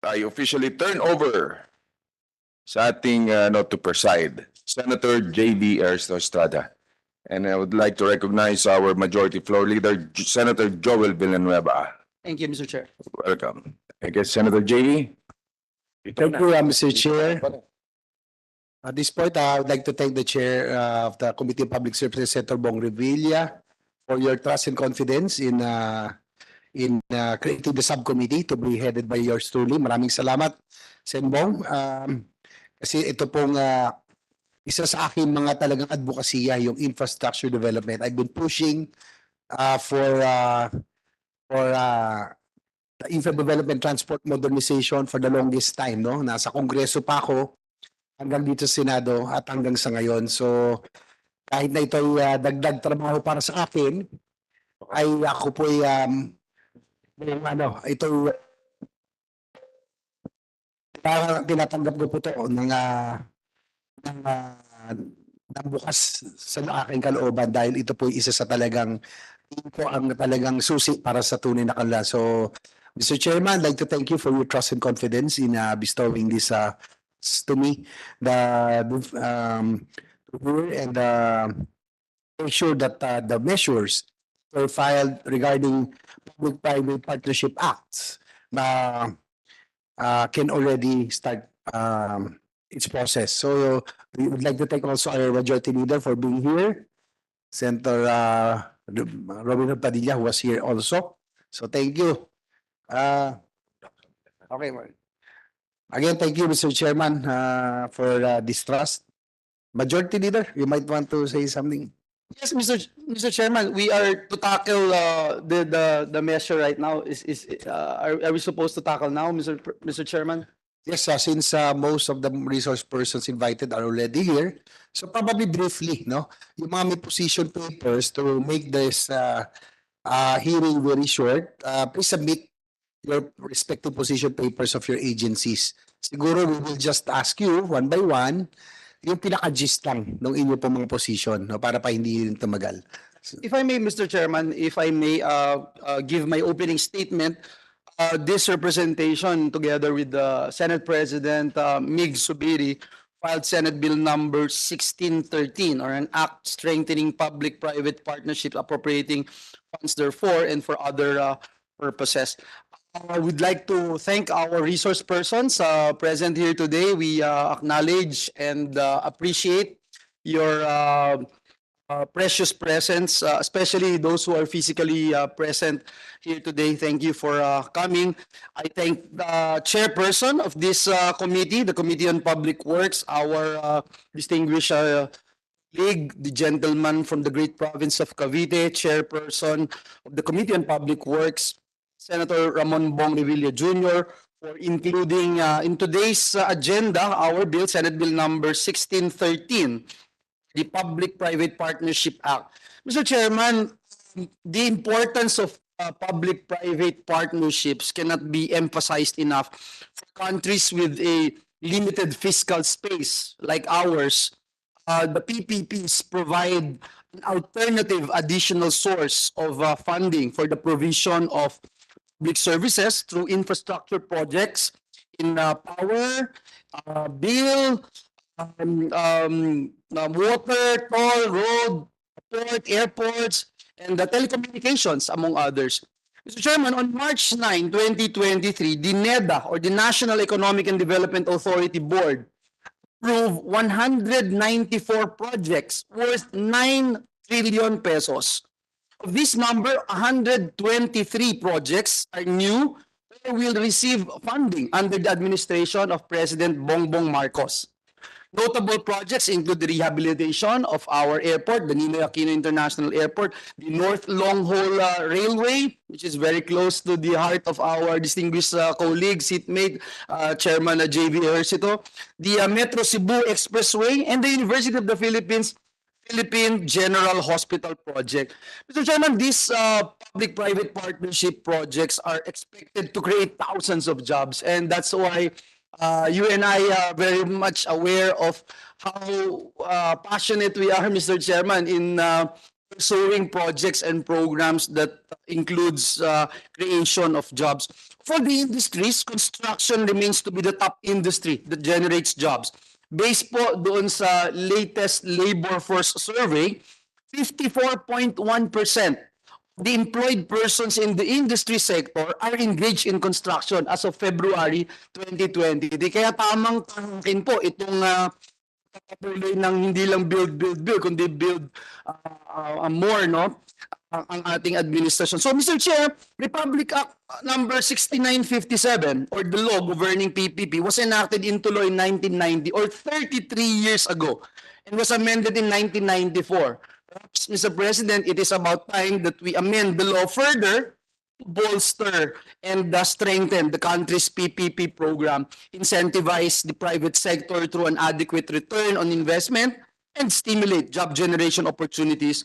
I officially turn over sa ating to preside, Senator J.D. Estrada. And I would like to recognize our Majority Floor Leader, Senator Joel Villanueva. Thank you, Mr. Chair. Welcome. I guess Senator J.D. Thank you, Mr. Chair. At this point, I would like to thank the Chair of the Committee on Public Services, Senator Bong Revilla, for your trust and confidence in creating the subcommittee to be headed by yours truly. Maraming salamat, Senbong. Kasi ito pong isa sa aking mga talagang advokasya, yung infrastructure development. I've been pushing for the infra development transport modernization for the longest time, no? Nasa Kongreso pa ako hanggang dito sa Senado at hanggang sa ngayon. So kahit na ito ay dagdag trabaho para sa akin, ay ako po ay ito parang tinatanggap ko po to ng, ah, ng bukas sa aking kalooban dahil ito po isa sa talagang ito ang talagang susi para sa tunay na kanla. So, Mr. Chairman, I'd like to thank you for your trust and confidence in bestowing this to me, and make sure that the measures were filed regarding public-private partnership acts can already start its process. So we would like to thank also our majority leader for being here, Senator Robin Padilla, who was here also. So thank you. Okay. Again, thank you, Mr. Chairman, for this trust. Majority leader, you might want to say something. Yes, Mr. Chairman, we are to tackle the measure right now. Are we supposed to tackle now, Mr. Chairman? Yes, since most of the resource persons invited are already here, so probably briefly, no, yung mga may position papers to make this hearing very short, please submit your respective position papers of your agencies. Siguro we will just ask you one by one yung pinaka-gist lang ng inyo po mga position, no, para pa hindi tumagal. If I may, Mr. Chairman, if I may give my opening statement, this representation together with the Senate President Mig Zubiri filed Senate Bill number 1613, or an act strengthening public-private partnerships appropriating funds therefore and for other purposes. I would like to thank our resource persons present here today. We acknowledge and appreciate your precious presence, especially those who are physically present here today. Thank you for coming. I thank the chairperson of this committee, the Committee on Public Works, our distinguished colleague, the gentleman from the great province of Cavite, chairperson of the Committee on Public Works, Senator Ramon Bong Revilla Jr., for including in today's agenda our bill, Senate Bill number 1613, the Public-Private Partnership Act. Mr. Chairman, the importance of public-private partnerships cannot be emphasized enough for countries with a limited fiscal space like ours. The PPPs provide an alternative additional source of funding for the provision of public services through infrastructure projects in power, bill, water, toll, road, port, airports, and the telecommunications, among others. Mr. Chairman, on March 9, 2023, the NEDA, or the National Economic and Development Authority Board, approved 194 projects worth 9 trillion pesos. Of this number, 123 projects are new or will receive funding under the administration of President Bongbong Marcos. Notable projects include the rehabilitation of our airport, the Ninoy Aquino International Airport, the North Long Haul Railway, which is very close to the heart of our distinguished colleague, seatmate, Chairman JV Ejercito, the Metro Cebu Expressway, and the University of the Philippine General Hospital Project. Mr. Chairman, these public-private partnership projects are expected to create thousands of jobs, and that's why you and I are very much aware of how passionate we are, Mr. Chairman, in pursuing projects and programs that includes creation of jobs. For the industries, construction remains to be the top industry that generates jobs. Based po doon sa latest labor force survey, 54.1% the employed persons in the industry sector are engaged in construction as of February 2020. Kaya tamang tangkin po itong patuloy ng hindi lang build, kundi build more, no? ang ating administrasyon. So Mr. Chair, Republic Act number 6957 or the law governing PPP was enacted into law in 1990 or 33 years ago and was amended in 1994. Perhaps, Mr. President, it is about time that we amend the law further to bolster and strengthen the country's PPP program, incentivize the private sector through an adequate return on investment, and stimulate job generation opportunities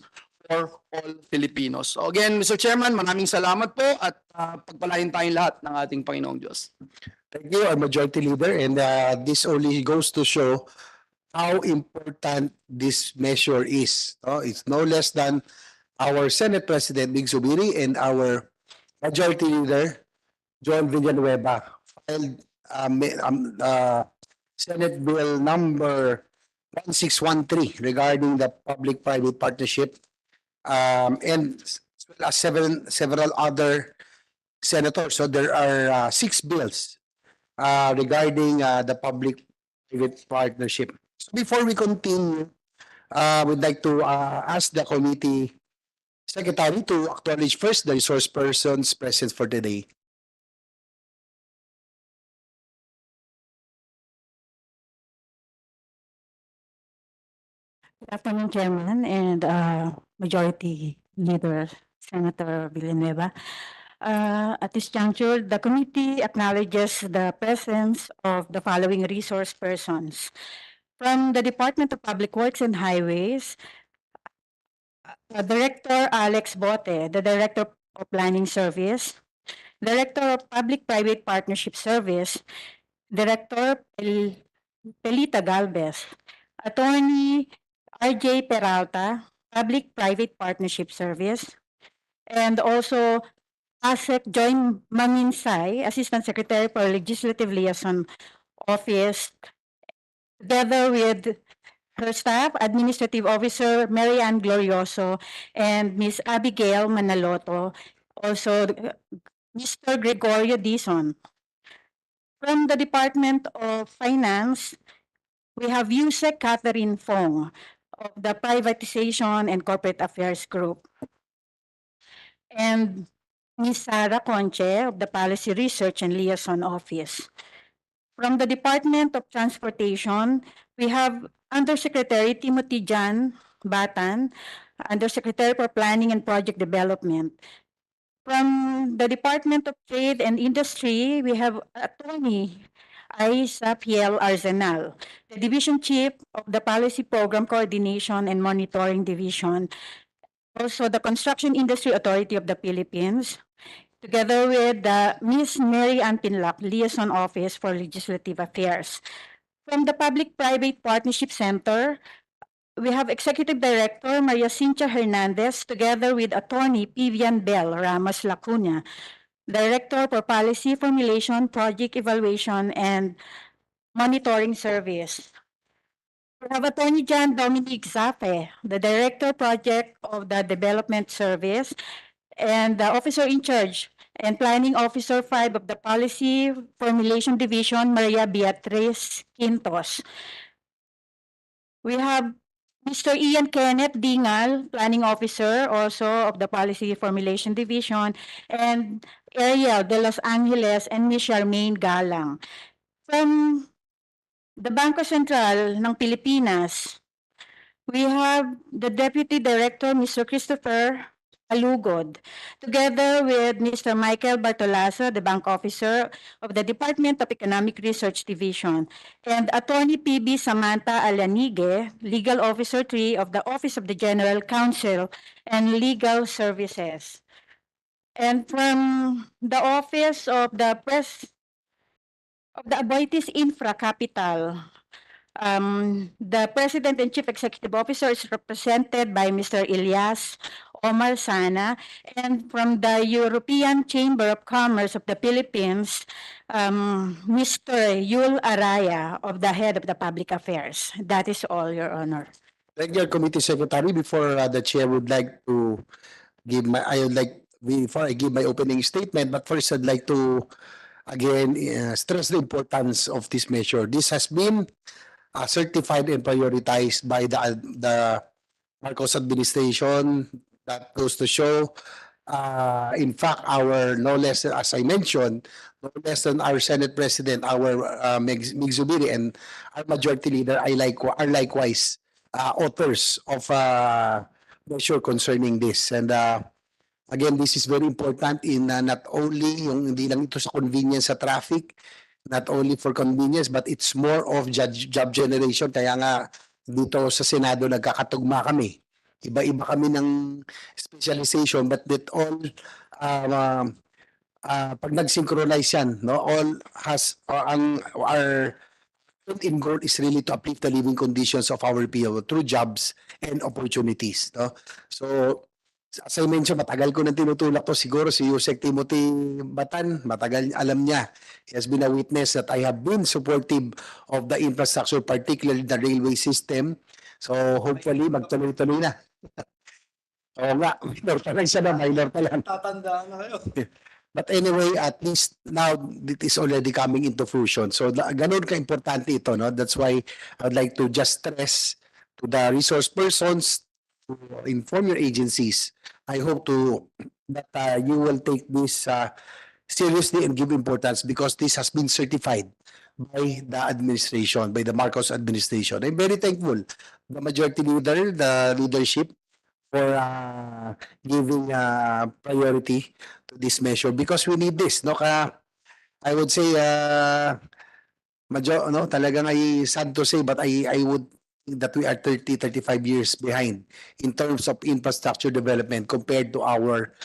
for all Filipinos. So again, Mr. Chairman, maraming salamat po at pagpalain tayong lahat ng ating Panginoong Diyos. Thank you, our majority leader, and this only goes to show how important this measure is. No? It's no less than our Senate President, Big Zubiri, and our majority leader, John Villanueva, filed Senate Bill number 1613 regarding the public-private partnership, and as well as several other senators. So there are 6 bills regarding the public-private partnership. So before we continue, we'd like to ask the committee secretary to acknowledge first the resource persons present for today. Good afternoon, Chairman and Majority Leader Senator Villanueva. At this juncture, the committee acknowledges the presence of the following resource persons. From the Department of Public Works and Highways, Director Alex Bote, the Director of Planning Service, Director of Public-Private Partnership Service, Director Pelita Galvez, Attorney RJ Peralta, Public-Private Partnership Service, and also ASEC Joy Maminsay, Assistant Secretary for Legislative Liaison Office, together with her staff, Administrative Officer Mary Ann Glorioso, and Ms. Abigail Manaloto, also Mr. Gregorio Dizon. From the Department of Finance, we have Yusek Catherine Fong of the Privatization and Corporate Affairs Group, and Ms. Sarah Conche of the Policy Research and Liaison Office. From the Department of Transportation, we have Undersecretary Timothy John Batan, Undersecretary for Planning and Project Development. From the Department of Trade and Industry, we have Attorney Aisa Piel Arsenal, the Division Chief of the Policy Program Coordination and Monitoring Division. Also, the Construction Industry Authority of the Philippines, together with Ms. Mary Ann Pinlac, Liaison Office for Legislative Affairs. From the Public-Private Partnership Center, we have Executive Director Maria Cynthia Hernandez, together with Attorney Vivian Bell Ramos Lacuna, Director for Policy Formulation, Project Evaluation, and Monitoring Service. We have Attorney John Dominic Zafe, the Director Project of the Development Service, and the Officer in Charge and Planning Officer 5 of the Policy Formulation Division, Maria Beatriz Quintos. We have Mr. Ian Kenneth Dingal, Planning Officer also of the Policy Formulation Division, and Ariel de Los Angeles and Ms. Charmaine Galang. From the Bangko Sentral ng Pilipinas, we have the Deputy Director, Mr. Christopher Alugod, together with Mr. Michael Bartolaso, the Bank Officer of the Department of Economic Research Division, and Attorney PB Samantha Alanige, Legal Officer 3 of the Office of the General Counsel and Legal Services. And from the Office of the Aboitiz Infra Capital, the President and Chief Executive Officer is represented by Mr. Ilyas Omar Sana, and from the European Chamber of Commerce of the Philippines, Mr. Yul Araya, of the Head of the Public Affairs. That is all, Your Honor. Thank you, Committee Secretary. Before the Chair would like to give before I give my opening statement, but first I'd like to again stress the importance of this measure. This has been certified and prioritized by the Marcos administration, That goes to show, in fact, our no less, as I mentioned, no less than our Senate President, our Mig Zubiri, and our Majority Leader are likewise authors of measure concerning this. And again, this is very important in not only yung hindi lang ito sa convenience sa traffic, not only for convenience, but it's more of job generation. Kaya nga dito sa Senado nagkakatugma kami. Iba-iba kami ng specialization, but that all pag nag-synchronize yan, no, all has our end goal is really to uplift the living conditions of our people through jobs and opportunities, no? So as I mentioned, matagal ko nang tinutulak to, siguro si Yusek Timothy Batan, matagal alam niya. He has been a witness that I have been supportive of the infrastructure, particularly the railway system. So hopefully magtuloy-tuloy na. Oo nga, minor pa lang siya na, minor pa lang. Tatandaan na kayo. But anyway, at least now it is already coming into fruition. So ganun ka-importante ito, no? That's why I'd like to just stress to the resource persons to inform your agencies. I hope that you will take this seriously and give importance, because this has been certified by the administration, by the Marcos administration. I'm very thankful the Majority Leader, the leadership, for giving priority to this measure, because we need this, no? I would say no, talagang sad to say, but I would think that we are 35 years behind in terms of infrastructure development compared to our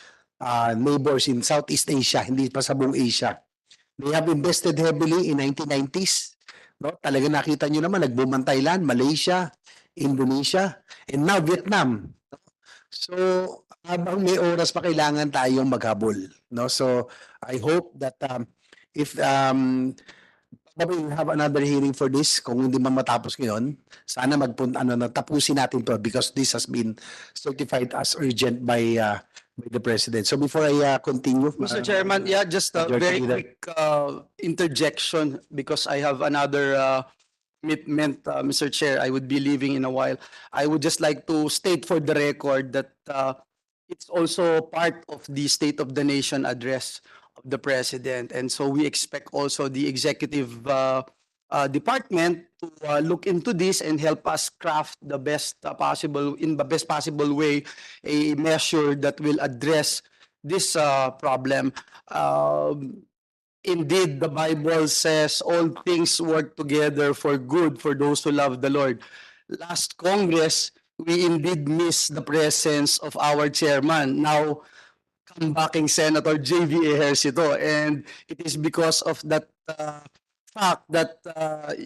neighbors in Southeast Asia, hindi pa sa buong Asia. They have invested heavily in 1990s. No? Talaga nakita nyo naman, nag-boom ang Thailand, Malaysia, Indonesia, and now Vietnam. So, habang may oras pa, kailangan tayong maghabol, no? So, I hope that if probably we'll have another hearing for this, kung hindi man matapos ngayon, sana tapusin natin to, because this has been certified as urgent by the President. So before I continue, Mr. Chairman, yeah, just a Majority very Leader. quick interjection, because I have another commitment, Mr. Chair. I would be leaving in a while. I would just like to state for the record that it's also part of the State of the Nation address of the President. And so we expect also the executive department to look into this and help us craft the best possible, in the best possible way, a measure that will address this problem. Indeed, the Bible says all things work together for good for those who love the Lord. Last Congress, we indeed miss the presence of our chairman, now comebacking Senator J.V. Ejercito. And it is because of that fact that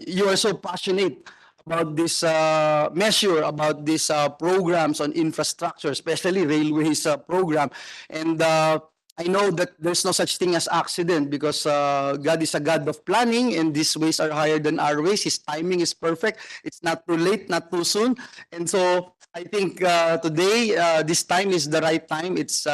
you are so passionate about this measure, about these programs on infrastructure, especially railways program. And I know that there's no such thing as accident, because God is a God of planning, and these ways are higher than our ways. His timing is perfect. It's not too late, not too soon. And so I think today, this time is the right time. It's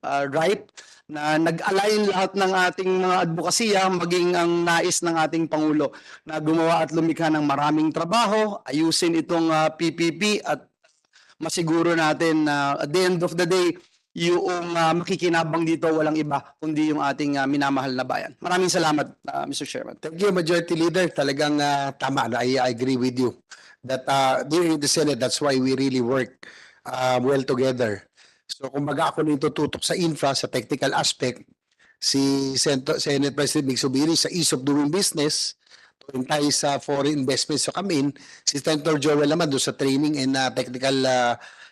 right na nag-align lahat ng ating mga advokasya, maging ang nais ng ating Pangulo na gumawa at lumikha ng maraming trabaho, ayusin itong PPP, at masiguro natin na at the end of the day, yung makikinabang dito walang iba kundi yung ating minamahal na bayan. Maraming salamat, Mr. Chairman. Thank you, Majority Leader. Talagang tama. I agree with you that during the Senate, that's why we really work well together. So kumbaga ako nito tutok sa infra, sa technical aspect, si Senate President Mig Zubiri sa ease of doing business, tuwing tayo sa foreign investments sa kamin, si Senator Joel naman doon sa training and technical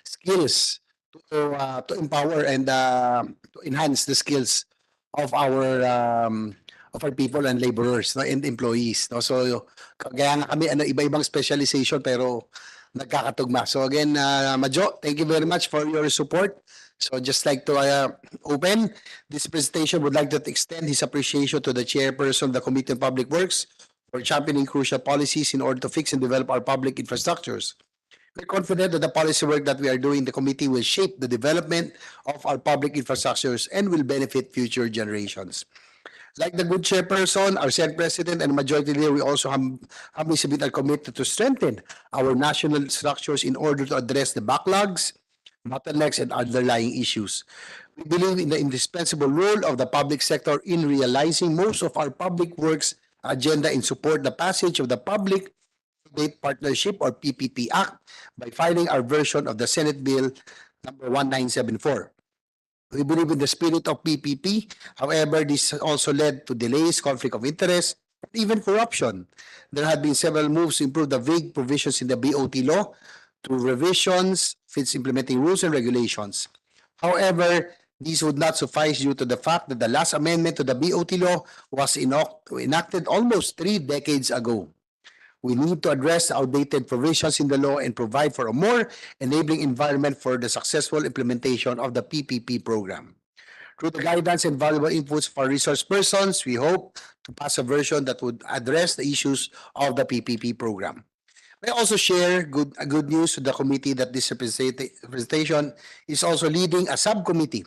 skills to empower and to enhance the skills of our people and laborers, no, and employees, no? So kaya nga kami iba-ibang specialization pero nagkakatugma. So again, Majo, thank you very much for your support. So just like to open this presentation, would like to extend his appreciation to the chairperson of the Committee on Public Works for championing crucial policies in order to fix and develop our public infrastructures. We're confident that the policy work that we are doing in the committee will shape the development of our public infrastructures and will benefit future generations. Like the good chairperson, our Senate President, and Majority Leader, we also humbly submit our commitment to strengthen our national structures in order to address the backlogs, bottlenecks, and underlying issues. We believe in the indispensable role of the public sector in realizing most of our public works agenda and support the passage of the Public-Private Partnership or PPP Act by filing our version of the Senate Bill number 1974. We believe in the spirit of PPP. However, this also led to delays, conflict of interest, and even corruption. There have been several moves to improve the vague provisions in the BOT law through revisions, its implementing rules and regulations. However, these would not suffice due to the fact that the last amendment to the BOT law was enacted almost 3 decades ago. We need to address the outdated provisions in the law and provide for a more enabling environment for the successful implementation of the PPP program. Through the guidance and valuable inputs for resource persons, we hope to pass a version that would address the issues of the PPP program. I also share good news to the committee that this representation is also leading a subcommittee.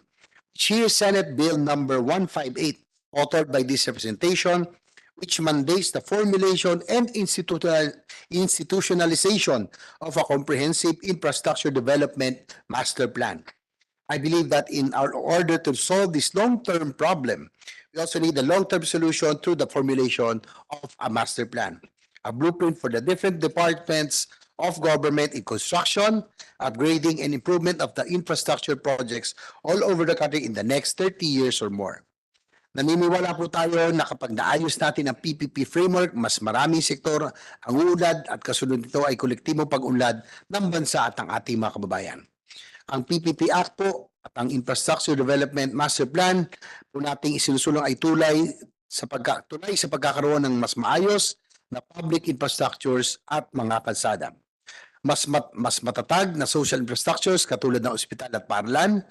Here's Senate Bill number 158, authored by this representation, which mandates the formulation and institutionalization of a comprehensive infrastructure development master plan. I believe that in our order to solve this long-term problem, we also need a long-term solution through the formulation of a master plan, a blueprint for the different departments of government in construction, upgrading, and improvement of the infrastructure projects all over the country in the next 30 years or more. Naniniwala po tayo na kapag naayos natin ang PPP framework, mas maraming sektor ang uunlad at kasunod nito ay kolektibong pag-unlad ng bansa at ng ating mga kababayan. Ang PPP Act po at ang Infrastructure Development Master Plan po nating isinusulong ay tulay sa pagkakaroon ng mas maayos na public infrastructures at mga kalsada. Mas matatag na social infrastructures katulad ng ospital at paaralan,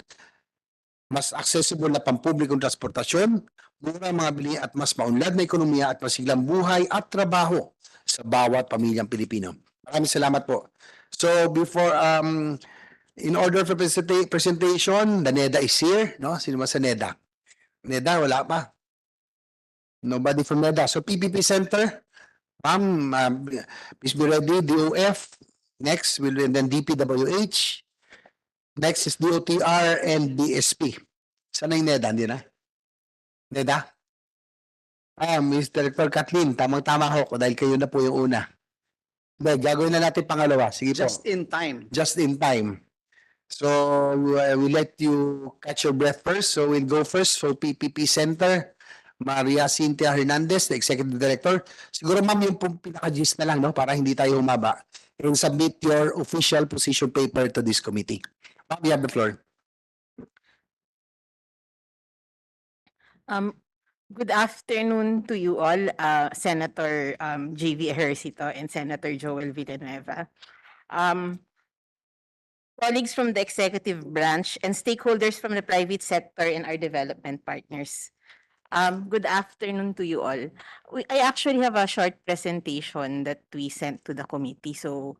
mas accessible na pampublikong transportasyon, mura mga bili at mas maunlad na ekonomiya at masiglang buhay at trabaho sa bawat pamilyang Pilipino. Maraming salamat po. So before in order for presentation, the NEDA is here, no? Sino ba sa NEDA? NEDA, wala pa. Nobody from NEDA. So PPP Center, ma'am, please be ready. DOF, next, and then DPWH. Next is DOTR and DSP. Sana yung NEDA, hindi na? NEDA? Ms. Director Kathleen, tamang-tama ho dahil kayo na po yung una. Gagawin na natin pangalawa. Sige po. Just in time. Just in time. So we let you catch your breath first. So we'll go first for PPP Center. Maria Cynthia Hernandez, the Executive Director. Siguro ma'am yung pinaka-gist na lang, no? Para hindi tayo humaba. And submit your official position paper to this committee. Ma'am, you have the floor. Good afternoon to you all, Senator JV Ejercito and Senator Joel Villanueva. Colleagues from the executive branch and stakeholders from the private sector and our development partners. Good afternoon to you all. I actually have a short presentation that we sent to the committee. So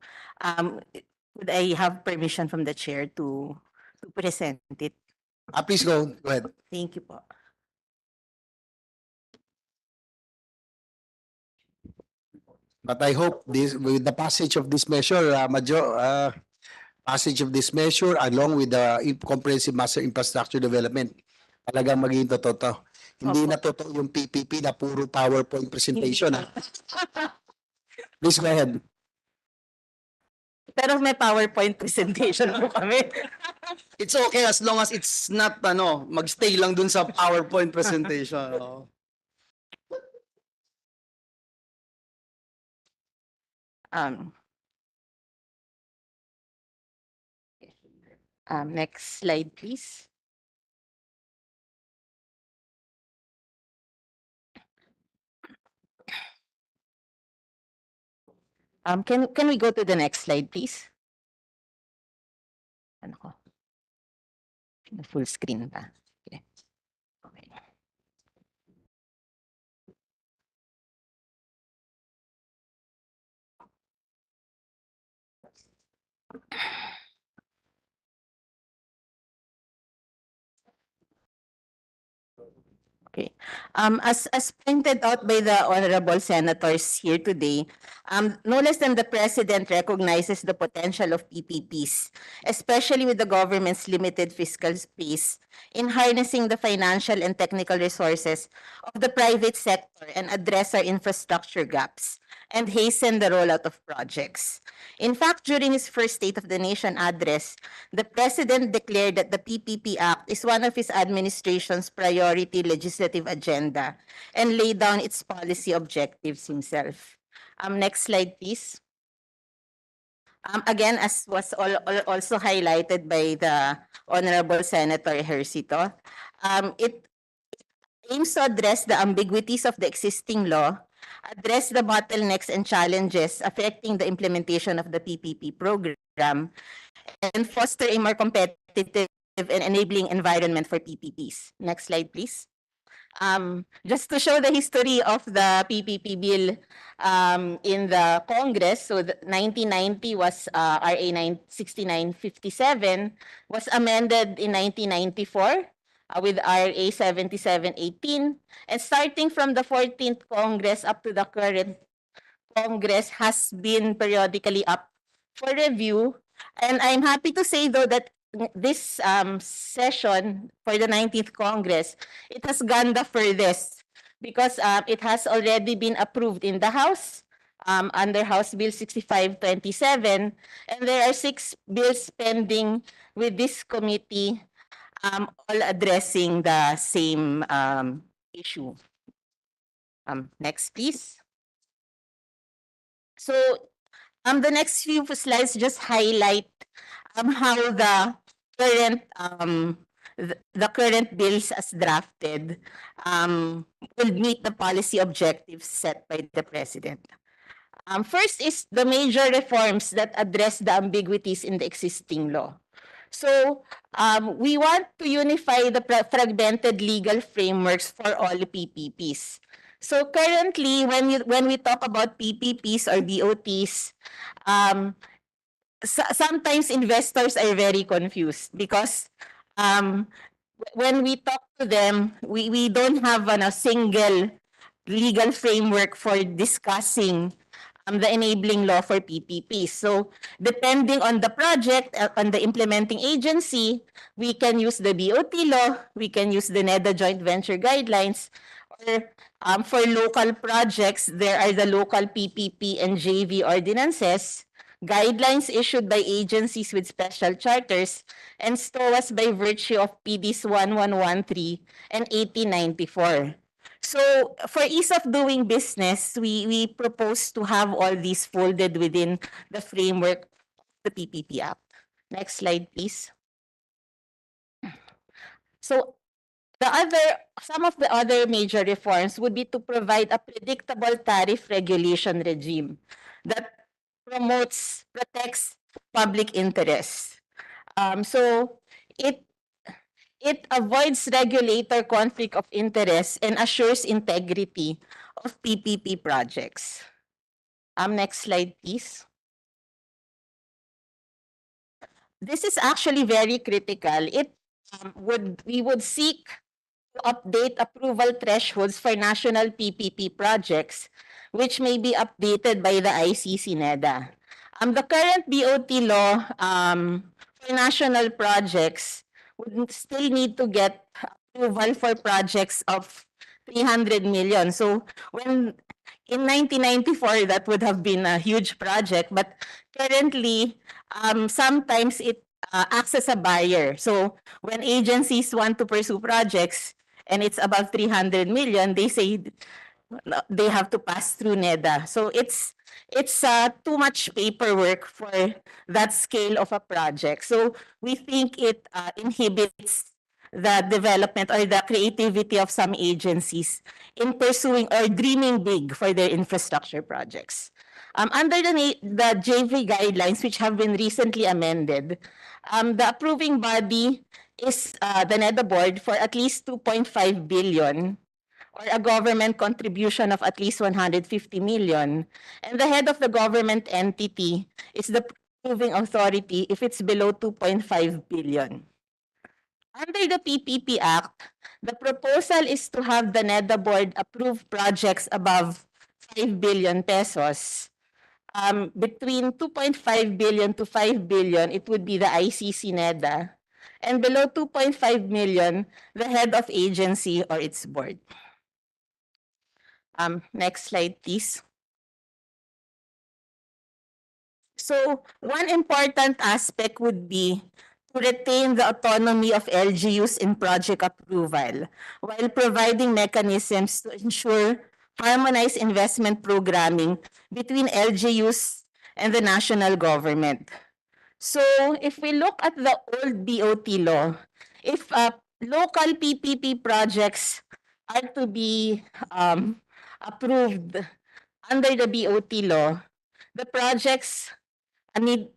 would I have permission from the chair to present it? Please go ahead. Thank you po. But I hope this, with the passage of this measure, passage of this measure along with the comprehensive master infrastructure development, talagang magiging totoo. Hindi na totoo yung PPP na puro PowerPoint presentation. Please go ahead. Pero may PowerPoint presentation po kami. It's okay as long as it's not magstay lang dun sa PowerPoint presentation. Next slide, please. Can we go to the next slide, please? Ano ko? Full screen pa. Okay. Okay. Okay. As pointed out by the honorable senators here today, no less than the president recognizes the potential of PPPs, especially with the government's limited fiscal space in harnessing the financial and technical resources of the private sector and address our infrastructure gaps and hasten the rollout of projects. In fact, during his first State of the Nation address, the President declared that the PPP Act is one of his administration's priority legislative agenda and laid down its policy objectives himself. Next slide, please. Again, as was also highlighted by the Honorable Senator Ejercito, it aims to address the ambiguities of the existing law, address the bottlenecks and challenges affecting the implementation of the PPP program, and foster a more competitive and enabling environment for PPPs. Next slide, please. Just to show the history of the PPP bill in the Congress, so the 1990 was RA 6957, was amended in 1994 with RA 7718, and starting from the 14th Congress up to the current Congress has been periodically up for review. And I'm happy to say though that this session for the 19th Congress, it has gone the furthest because it has already been approved in the House under House Bill 6527, and there are 6 bills pending with this committee, all addressing the same issue. Next, please. So the next few slides just highlight how the current bills as drafted will meet the policy objectives set by the president. First is the major reforms that address the ambiguities in the existing law. So we want to unify the fragmented legal frameworks for all PPPs. So currently, when we talk about PPPs or BOTs, sometimes investors are very confused because when we talk to them, we don't have a single legal framework for discussing the enabling law for PPPs. So depending on the project, on the implementing agency, we can use the BOT law, we can use the NEDA joint venture guidelines, or for local projects, there are the local PPP and JV ordinances, guidelines issued by agencies with special charters, and STOAs by virtue of PDs 1113 and 1894. So for ease of doing business, we propose to have all these folded within the framework of the PPP Act. Next slide, please. So some of the other major reforms would be to provide a predictable tariff regulation regime that protects public interest. So it avoids regulator conflict of interest and assures integrity of PPP projects. Next slide, please. This is actually very critical. We would seek to update approval thresholds for national PPP projects, which may be updated by the ICC NEDA. The current BOT law for national projects would still need to get approval for projects of 300 million. So when in 1994, that would have been a huge project, but currently, sometimes it acts as a barrier. So when agencies want to pursue projects and it's above 300 million, they say they have to pass through NEDA. So it's too much paperwork for that scale of a project. So we think it inhibits the development or the creativity of some agencies in pursuing or dreaming big for their infrastructure projects. Under the JV guidelines, which have been recently amended, the approving body is the NEDA board for at least 2.5 billion or a government contribution of at least 150 million. And the head of the government entity is the approving authority if it's below 2.5 billion. Under the PPP Act, the proposal is to have the NEDA board approve projects above 5 billion pesos. Between 2.5 billion to 5 billion, it would be the ICC NEDA. And below 2.5 million, the head of agency or its board. Next slide, please. So one important aspect would be to retain the autonomy of LGUs in project approval while providing mechanisms to ensure harmonized investment programming between LGUs and the national government. So if we look at the old BOT law, if local PPP projects are to be approved under the BOT law, the projects need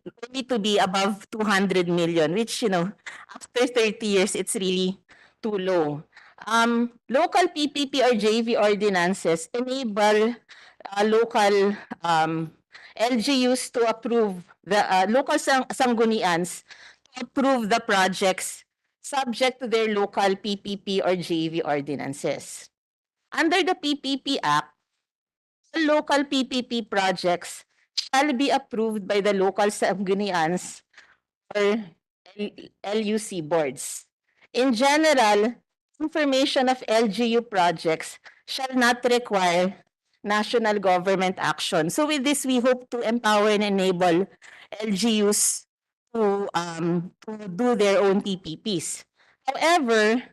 to be above 200 million, which, after 30 years, it's really too low. Local PPP or JV ordinances enable local LGUs to approve the local sanggunians to approve the projects subject to their local PPP or JV ordinances. Under the PPP Act, local PPP projects shall be approved by the local sanggunians or LUC boards. In general, information of LGU projects shall not require national government action. So with this, we hope to empower and enable LGUs to do their own PPPs. However,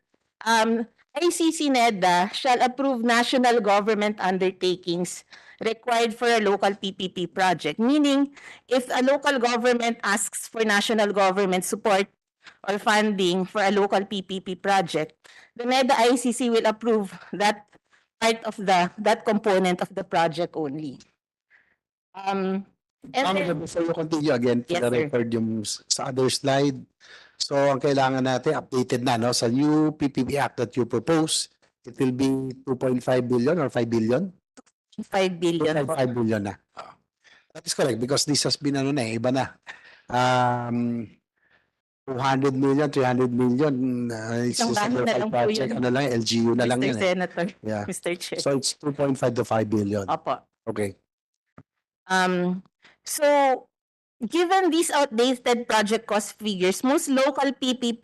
ICC NEDA shall approve national government undertakings required for a local PPP project, meaning if a local government asks for national government support or funding for a local PPP project, the NEDA ICC will approve that part of that component of the project only. And then, Before you continue again, for Yes, the sir. record, yung sa other slide. So, ang kailangan natin, updated na, no? Sa new PPP Act that you propose, it will be 2.5 billion or 5 billion? 5 billion. 2.5 billion na. That is correct because this has been, iba na. 200 million, 300 million, it's Isang just a bahay na local lang po project, yun. LGU na lang Mr. yun. Senator, Yeah. Mr. Chair. So, it's 2.5 to 5 billion. Opo. Okay. So given these outdated project cost figures, most local PPP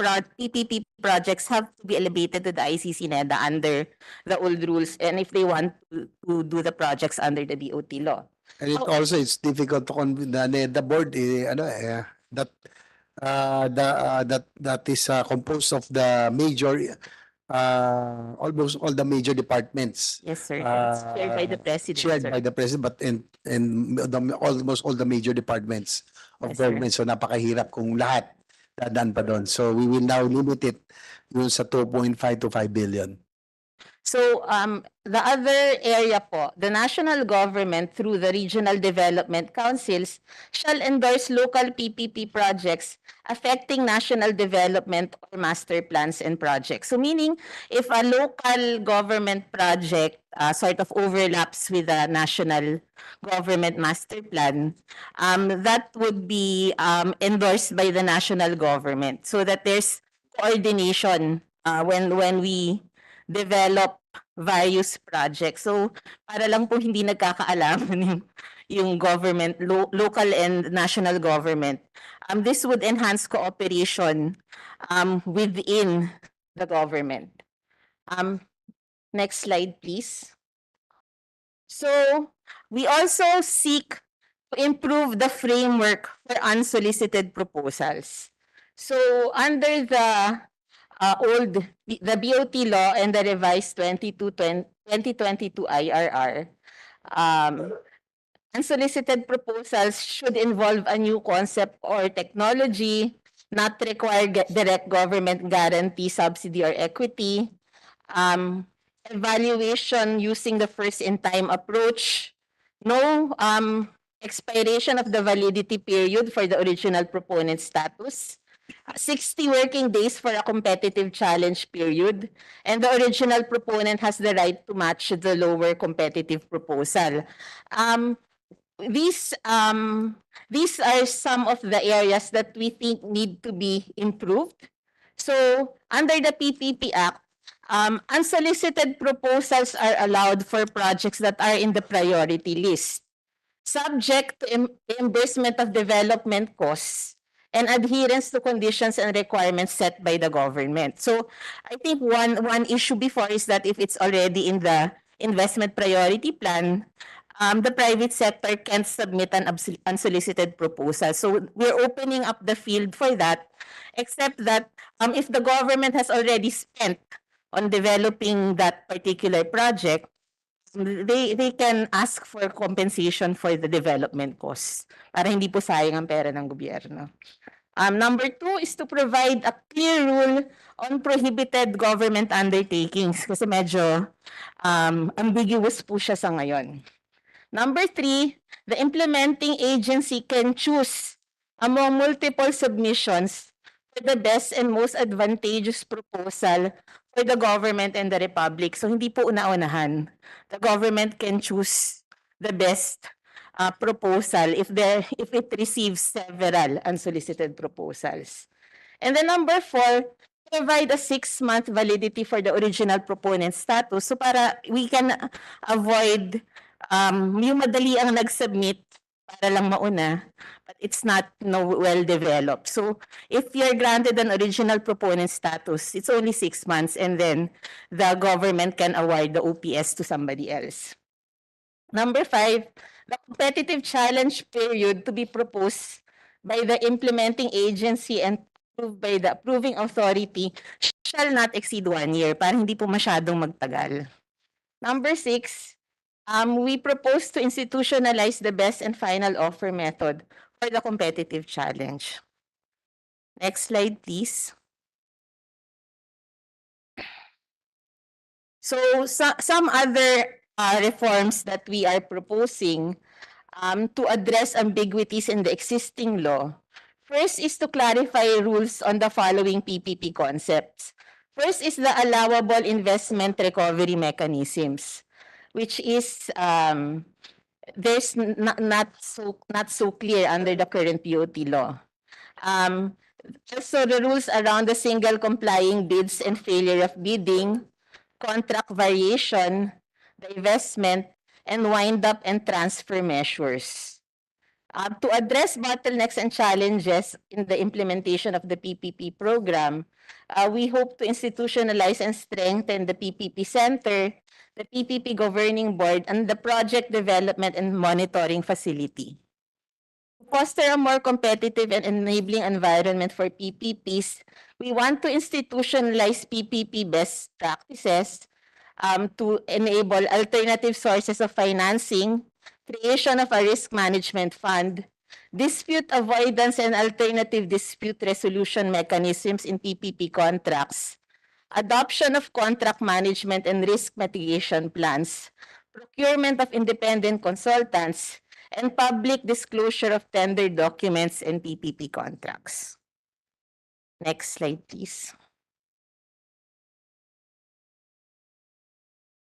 projects have to be elevated to the ICC NEDA under the old rules and if they want to do the projects under the BOT law. And it also, it's difficult to convince the board, that is composed of the major, almost all the major departments. Yes, sir. It's shared by the president, Shared sir. by the president, but almost all the major departments of Yes, sir. government. So napakahirap kung lahat dadaan pa doon. So we will now limit it yun sa 2.5 to 5 billion. So the other area po, the national government through the regional development councils shall endorse local PPP projects affecting national development or master plans and projects. So meaning if a local government project sort of overlaps with a national government master plan, that would be endorsed by the national government so that there's coordination when we develop various projects. So para lang po hindi nagkakaalaman yung government, local and national government. This would enhance cooperation within the government. Next slide, please. So we also seek to improve the framework for unsolicited proposals. So under the the BOT law and the revised 2022 IRR, unsolicited proposals should involve a new concept or technology, not require direct government guarantee, subsidy, or equity, evaluation using the first-in-time approach, no expiration of the validity period for the original proponent status, 60 working days for a competitive challenge period, and the original proponent has the right to match the lower competitive proposal. These are some of the areas that we think need to be improved. So, under the PPP Act, unsolicited proposals are allowed for projects that are in the priority list, subject to reimbursement of development costs and adherence to conditions and requirements set by the government. So, I think one issue before is that if it's already in the investment priority plan, the private sector can't submit an unsolicited proposal. So we're opening up the field for that, except that if the government has already spent on developing that particular project, they can ask for compensation for the development costs para hindi po sayang ang pera ng gobyerno. Number 2 is to provide a clear rule on prohibited government undertakings kasi medyo ambiguous po siya sa ngayon. Number 3, the implementing agency can choose among multiple submissions for the best and most advantageous proposal for the government and the republic. So hindi po una-unahan. The government can choose the best proposal if it receives several unsolicited proposals. And then number 4, provide a 6-month validity for the original proponent status. So para we can avoid yung madali ang nag-submit para lang mauna, but it's not well developed. So if you're granted an original proponent status, it's only 6 months and then the government can award the OPS to somebody else. Number 5, the competitive challenge period to be proposed by the implementing agency and approved by the approving authority shall not exceed 1 year para hindi po masyadong magtagal. Number 6, we propose to institutionalize the best and final offer method for the competitive challenge. Next slide, please. So some other reforms that we are proposing to address ambiguities in the existing law. First is to clarify rules on the following PPP concepts. First is the allowable investment recovery mechanisms, which is there's not so clear under the current POT law. Also, the rules around the single complying bids and failure of bidding, contract variation, divestment, and wind-up and transfer measures. To address bottlenecks and challenges in the implementation of the PPP program, we hope to institutionalize and strengthen the PPP Center, the PPP Governing Board, and the Project Development and Monitoring Facility. To foster a more competitive and enabling environment for PPPs, we want to institutionalize PPP best practices to enable alternative sources of financing, creation of a risk management fund, dispute avoidance and alternative dispute resolution mechanisms in PPP contracts, adoption of contract management and risk mitigation plans, procurement of independent consultants, and public disclosure of tender documents and PPP contracts. Next slide, please.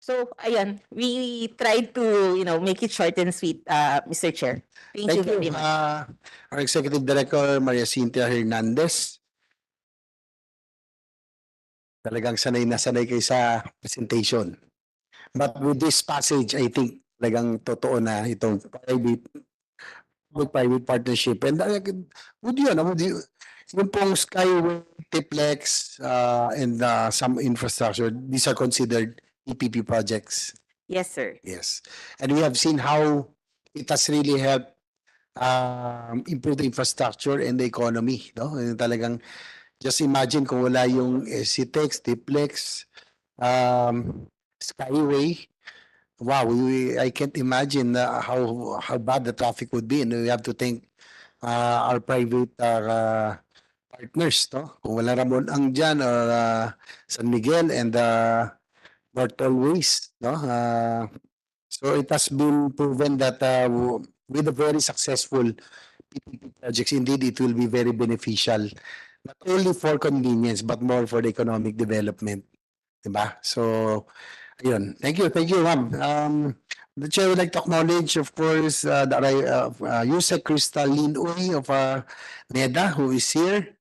So, ayan, we tried to, make it short and sweet, Mr. Chair. Thank you very much. Our Executive Director, Maria Cynthia Hernandez. Talagang sanay na sanay kayo sa presentation. But with this passage, I think talagang totoo na itong public-private partnership. And would you, yung pong Skyway, Tiplex, and some infrastructure, these are considered PPP projects. Yes, sir. Yes. And we have seen how it has really helped improve the infrastructure and the economy. No? And talagang, just imagine kung wala yung CTEX, Tiplex, Skyway. Wow, I can't imagine how bad the traffic would be. And we have to thank our private partners. No? Kung wala Ramon Ang dyan or San Miguel and North Always. No? So it has been proven that with the very successful PPP projects, indeed, it will be very beneficial. Not only for convenience, but more for the economic development. Diba? So, ayun. Thank you, ma'am. The chair would like to acknowledge, of course, Yusek Crystal Lin Uy of NEDA, who is here.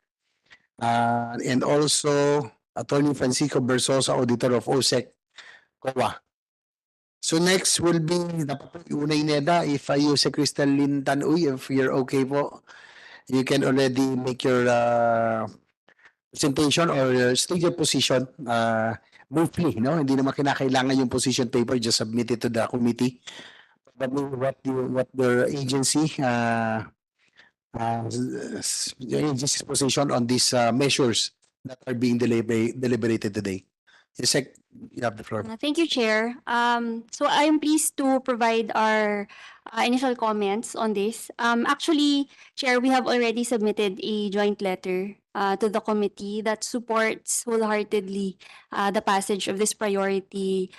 And also Attorney Francisco Bersosa, Auditor of OSEC, COA. So next will be, dapat po iuna yung NEDA, if you si Crystal Lynn Tanuy, if you're okay po, you can already make your presentation or state your position briefly, no? Hindi naman kinakailangan yung position paper, just submit it to the committee. Probably what the agency the agency's position on these measures that are being deliberated today. Yusek, you have the floor. Thank you, Chair. So I am pleased to provide our initial comments on this. Actually, Chair, we have already submitted a joint letter to the committee that supports wholeheartedly the passage of this priority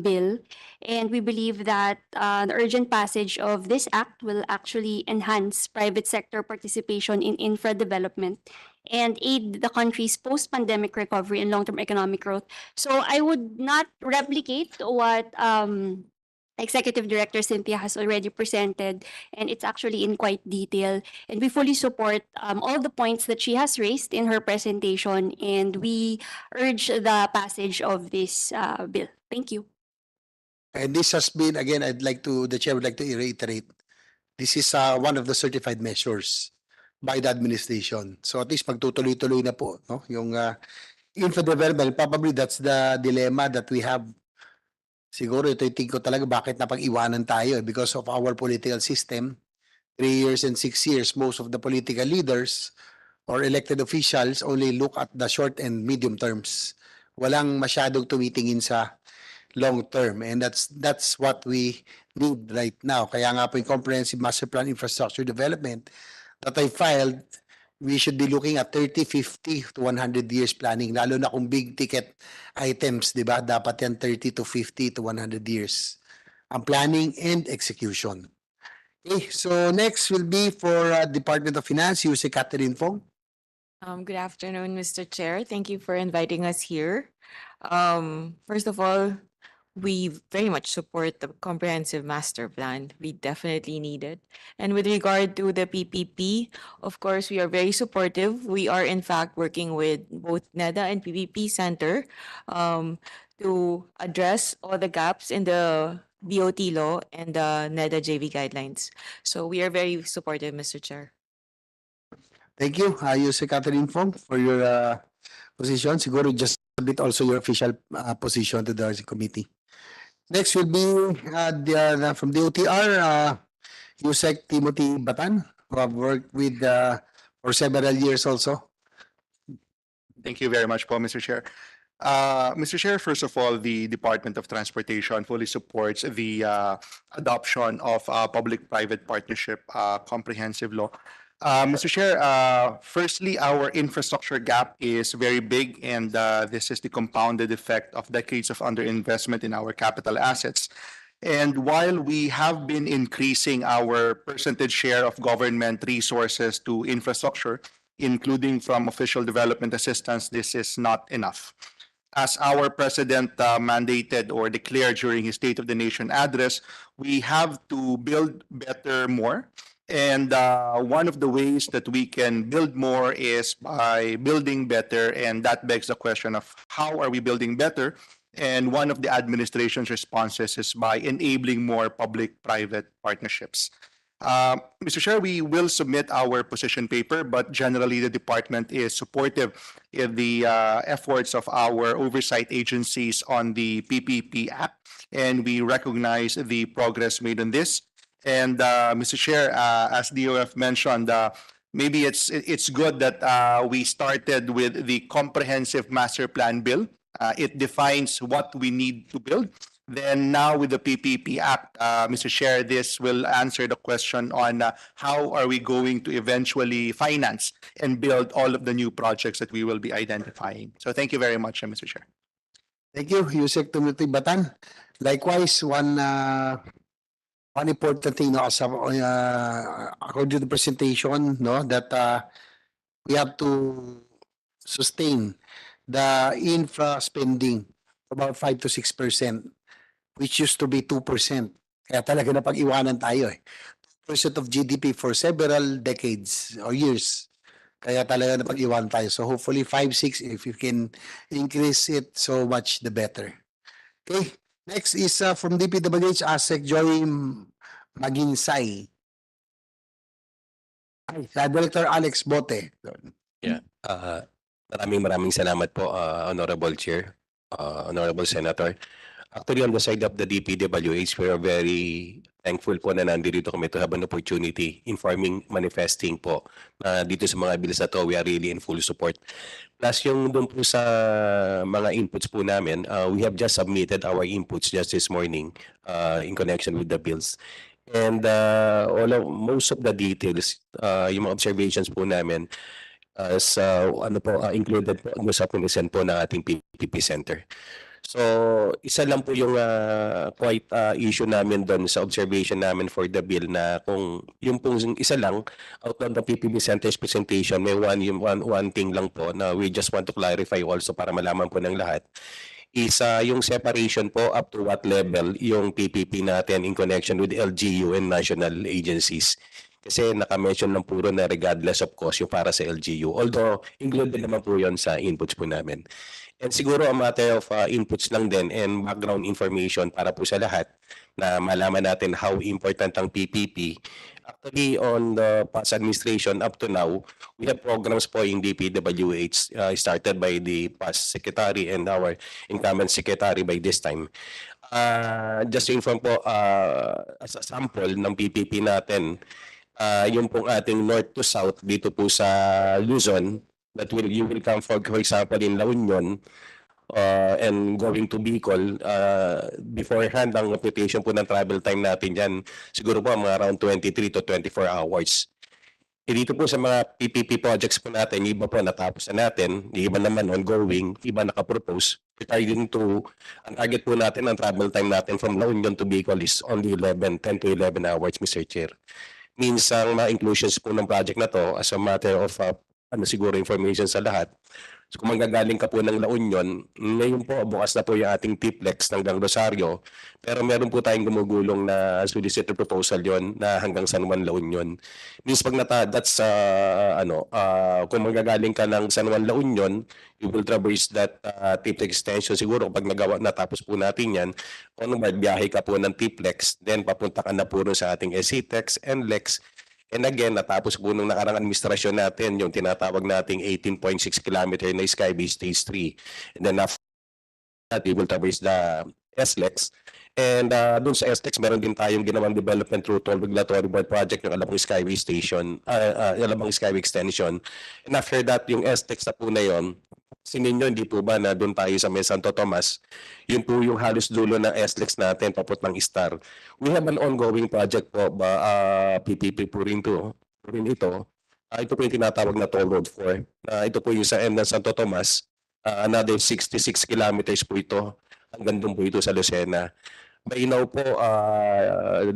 bill. And we believe that the urgent passage of this act will actually enhance private sector participation in infra development and aid the country's post-pandemic recovery and long-term economic growth. So I would not replicate what Executive Director Cynthia has already presented, and it's actually in quite detail. And we fully support all the points that she has raised in her presentation, and we urge the passage of this bill. Thank you. And this has been, again, the chair would like to reiterate, this is one of the certified measures by the administration. So at least magtutuloy-tuloy na po, no? Yung infra development, probably that's the dilemma that we have. Siguro ito yung ko talaga bakit napag-iwanan tayo because of our political system. 3 years and 6 years, most of the political leaders or elected officials only look at the short and medium terms. Walang masyadong tumitingin sa long term, and that's what we need right now. Kaya nga po yung Comprehensive Master Plan Infrastructure Development that I filed, we should be looking at 30, 50 to 100 years planning, lalo na kung big ticket items, di ba? Dapat yan 30 to 50 to 100 years. Ang planning and execution. Okay, so next will be for Department of Finance, si Catherine Fong. Good afternoon, Mr. Chair. Thank you for inviting us here. First of all, we very much support the comprehensive master plan. We definitely need it. And with regard to the PPP, of course, we are very supportive. We are in fact working with both NEDA and PPP Center to address all the gaps in the DOT law and the NEDA JV guidelines. So we are very supportive, Mr. Chair. Thank you, si Catherine Fong, for your position. Siguro just submit also your official position to the committee. Next will be from the OTR, Yusek Timothy Batan, who have worked with for several years also. Thank you very much, Mr. Chair. Mr. Chair, first of all, the Department of Transportation fully supports the adoption of public-private partnership comprehensive law. Mr. Chair, firstly, our infrastructure gap is very big, and this is the compounded effect of decades of underinvestment in our capital assets. And while we have been increasing our percentage share of government resources to infrastructure, including from official development assistance, this is not enough. As our president mandated or declared during his State of the Nation address, we have to build better more. And one of the ways that we can build more is by building better. And that begs the question of how are we building better? And one of the administration's responses is by enabling more public-private partnerships. Mr. Chair, we will submit our position paper, but generally the department is supportive in the efforts of our oversight agencies on the PPP Act, and we recognize the progress made on this. And Mr. Chair, as DOF mentioned, maybe it's good that we started with the comprehensive master plan bill. It defines what we need to build. Then now with the PPP Act, Mr. Chair, this will answer the question on how are we going to eventually finance and build all of the new projects that we will be identifying. So thank you very much, Mr. Chair. Thank you, Yusek Timothy Batan. Likewise, one important thing, no, according to the presentation, no, that we have to sustain the infra spending about 5 to 6%, which used to be 2%. Kaya talaga napag-iwanan tayo eh. 2% of GDP for several decades or years. Kaya talaga napag-iwan tayo. So hopefully 5-6, if you can increase it so much, the better. Okay, next is from DPWH, ASEC Joy Maginsay. Ay, Director Alex Bote. Maraming salamat po, Honorable Chair, Honorable Senator. Actually, on the side of the DPWH, we are very thankful po na nandito kami to have an opportunity informing, manifesting po na dito sa mga bills na to, we are really in full support. Plus yung doon po sa mga inputs po namin, we have just submitted our inputs just this morning in connection with the bills. And most of the details, yung mga observations po namin, sa included po sa pinisen po ng ating PPP Center. So, isa lang po yung quite issue namin doon sa observation namin for the bill na kung yung pong isa lang out of the PPP Center's presentation, may one thing lang po na we just want to clarify also para malaman po ng lahat is yung separation po up to what level yung PPP natin in connection with LGU and national agencies. Kasi naka-mention lang puro na regardless of cost yung para sa LGU. Although, included naman po yun sa inputs po namin. And siguro a matter of inputs lang din and background information para po sa lahat na malaman natin how important ang PPP. Actually, on the past administration up to now, we have programs po in DPWH started by the past secretary and our incumbent secretary by this time. Just to inform po, as a sample ng PPP natin, yung pong ating north to south dito po sa Luzon, that you will come for example in La Union and going to Bicol, beforehand ang reputation po ng travel time natin dyan, siguro po mga around 23 to 24 hours. Dito po sa mga PPP projects po natin, iba po natapos na natin, iba naman ongoing, iba nakapropose. Ang target po natin, ang travel time natin from La Union to Bicol is only 10 to 11 hours, Mr. Chair. Means ang mga inclusions po ng project na to as a matter of siguro information sa lahat. So kung manggagaling ka po ng La Union, ngayon po bukas na po yung ating T-Plex hanggang Rosario, pero meron po tayong gumugulong na solicitor proposal yon na hanggang San Juan, La Union. Means pag kung manggagaling ka ng San Juan, La Union, you will traverse that T-Plex extension siguro pag natapos po natin yan, kung biyahe ka po ng T-Plex, then papunta ka na po sa ating SCTEX and LEX. And again, natapos po nung nakarang administrasyon natin yung tinatawag nating 18.6 kilometer na Skyway Stage 3. And then after that, we will traverse the SLEX. And dun sa SLEX, meron din tayong ginawang development through toll regulatory board project yung Alabang Skyway Station, Alabang Skyway Extension. And after that, yung SLEX na po na yun, ninyo, hindi po ba na doon tayo sa May Santo Tomas, yun po yung halos dulo ng SLEX natin papuntang Star. We have an ongoing project po, PPP po rin ito. Ito po yung tinatawag na Toll Road 4. Ito po yung sa end ng Santo Tomas, another 66 kilometers po ito. Hanggang doon po ito sa Lucena. By now po,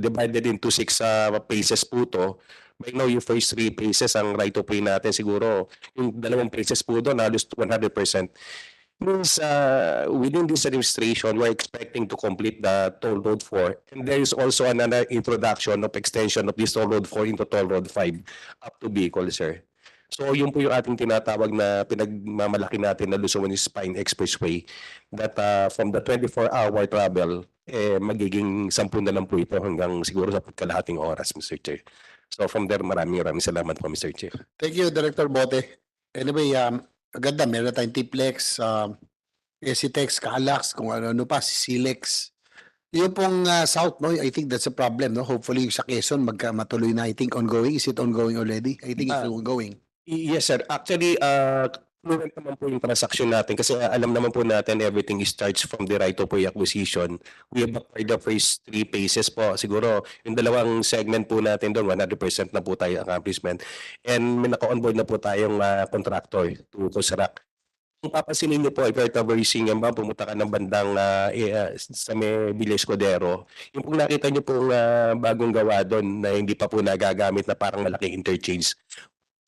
divided into 6 phases po ito. By now, yung first 3 phases, ang right of way natin siguro, yung 2 phases po doon, halos 100%. Means within this administration, we're expecting to complete the Toll Road 4. And there is also another introduction of extension of this Toll Road 4 into Toll Road 5 up to Bicol, sir. So yun po yung ating tinatawag na pinagmamalaki natin na Luzon Spine Expressway that from the 24-hour travel, magiging 10 na lang po ito hanggang siguro sa kalahating oras, Mr. Chair. So from there, maraming salamat po, Mr. Chair. Thank you, Director Bote. Anyway, aganda, meron tayong T-Plex, SCTEX, Calax, kung ano pa, Silex. Yung pong South, no, I think that's a problem, no? Hopefully sa Quezon, matuloy na, I think ongoing. Is it ongoing already? I think it's ongoing. Yes, sir. Actually, fluent naman po yung transaction natin kasi alam naman po natin everything starts from the right of way acquisition. We have acquired the first 3 phases po. Siguro yung 2 segment po natin doon, 100% na po tayo accomplishment. And may naka-onboard na po tayong contractor to construct. Kung papansinin niyo po, if you're traversing yan ba, pumunta ka ng bandang sa may Villa Escudero, yung pong nakita niyo pong bagong gawa doon na hindi pa po nagagamit na parang malaking interchange,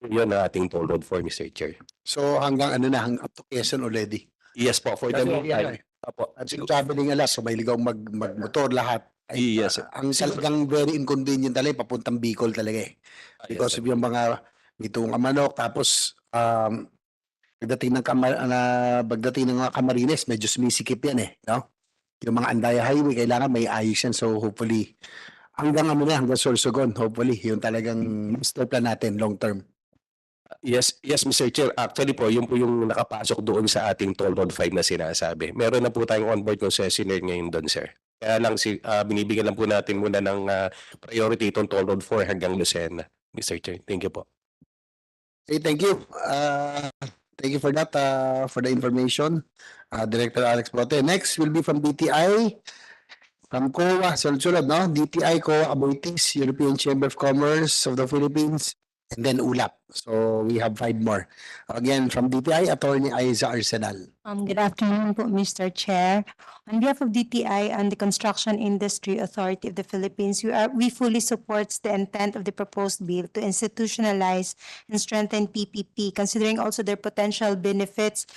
yun ang ating toll road for Mr. Chair. So hanggang up to Quezon already. Yes po, for the meantime. Opo. At yung traveling alas, so may ligaw magmotor lahat. Yes. Ang talagang very inconvenient talaga, papuntang Bicol talaga eh. Because of yung mga Itong manok, tapos pagdating ng mga Camarines, medyo sumisikip yan no? Yung mga Andaya Highway, kailangan may ayos yan. So hopefully, hanggang Sorsogon, hopefully, yung talagang master plan natin long term. Yes, yes, Mr. Chair. Actually po, yun po yung nakapasok doon sa ating Toll Road 5 na sinasabi. Meron na po tayong onboard concessionaire ngayon doon, sir. Kaya lang binibigyan lang po natin muna ng priority itong Toll Road 4 hanggang Lucena, Mr. Chair. Thank you po. Okay, thank you. Thank you for that, for the information, Director Alex Bote. Next will be from DTI, from COA, sunod-sunod, no? DTI, COA, Aboitiz, European Chamber of Commerce of the Philippines, and then ULAP. So we have 5 more. Again, from DTI, Attorney Aiza Arsenal. Good afternoon po, Mr. Chair. On behalf of DTI and the Construction Industry Authority of the Philippines, we fully support the intent of the proposed bill to institutionalize and strengthen PPP, considering also their potential benefits,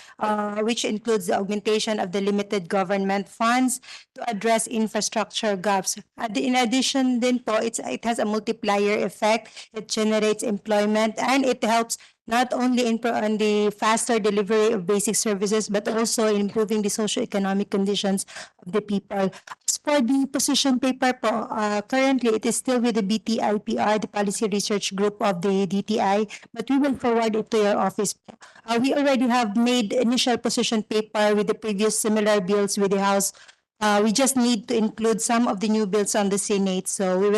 which includes the augmentation of the limited government funds to address infrastructure gaps. In addition din po, it has a multiplier effect. It generates employment and it helps not only in the faster delivery of basic services, but also in improving the socio-economic conditions of the people. As for the position paper po, currently it is still with the BTIPR, the Policy Research Group of the DTI, but we will forward it to your office. We already have made initial position paper with the previous similar bills with the House. We just need to include some of the new bills on the Senate, so it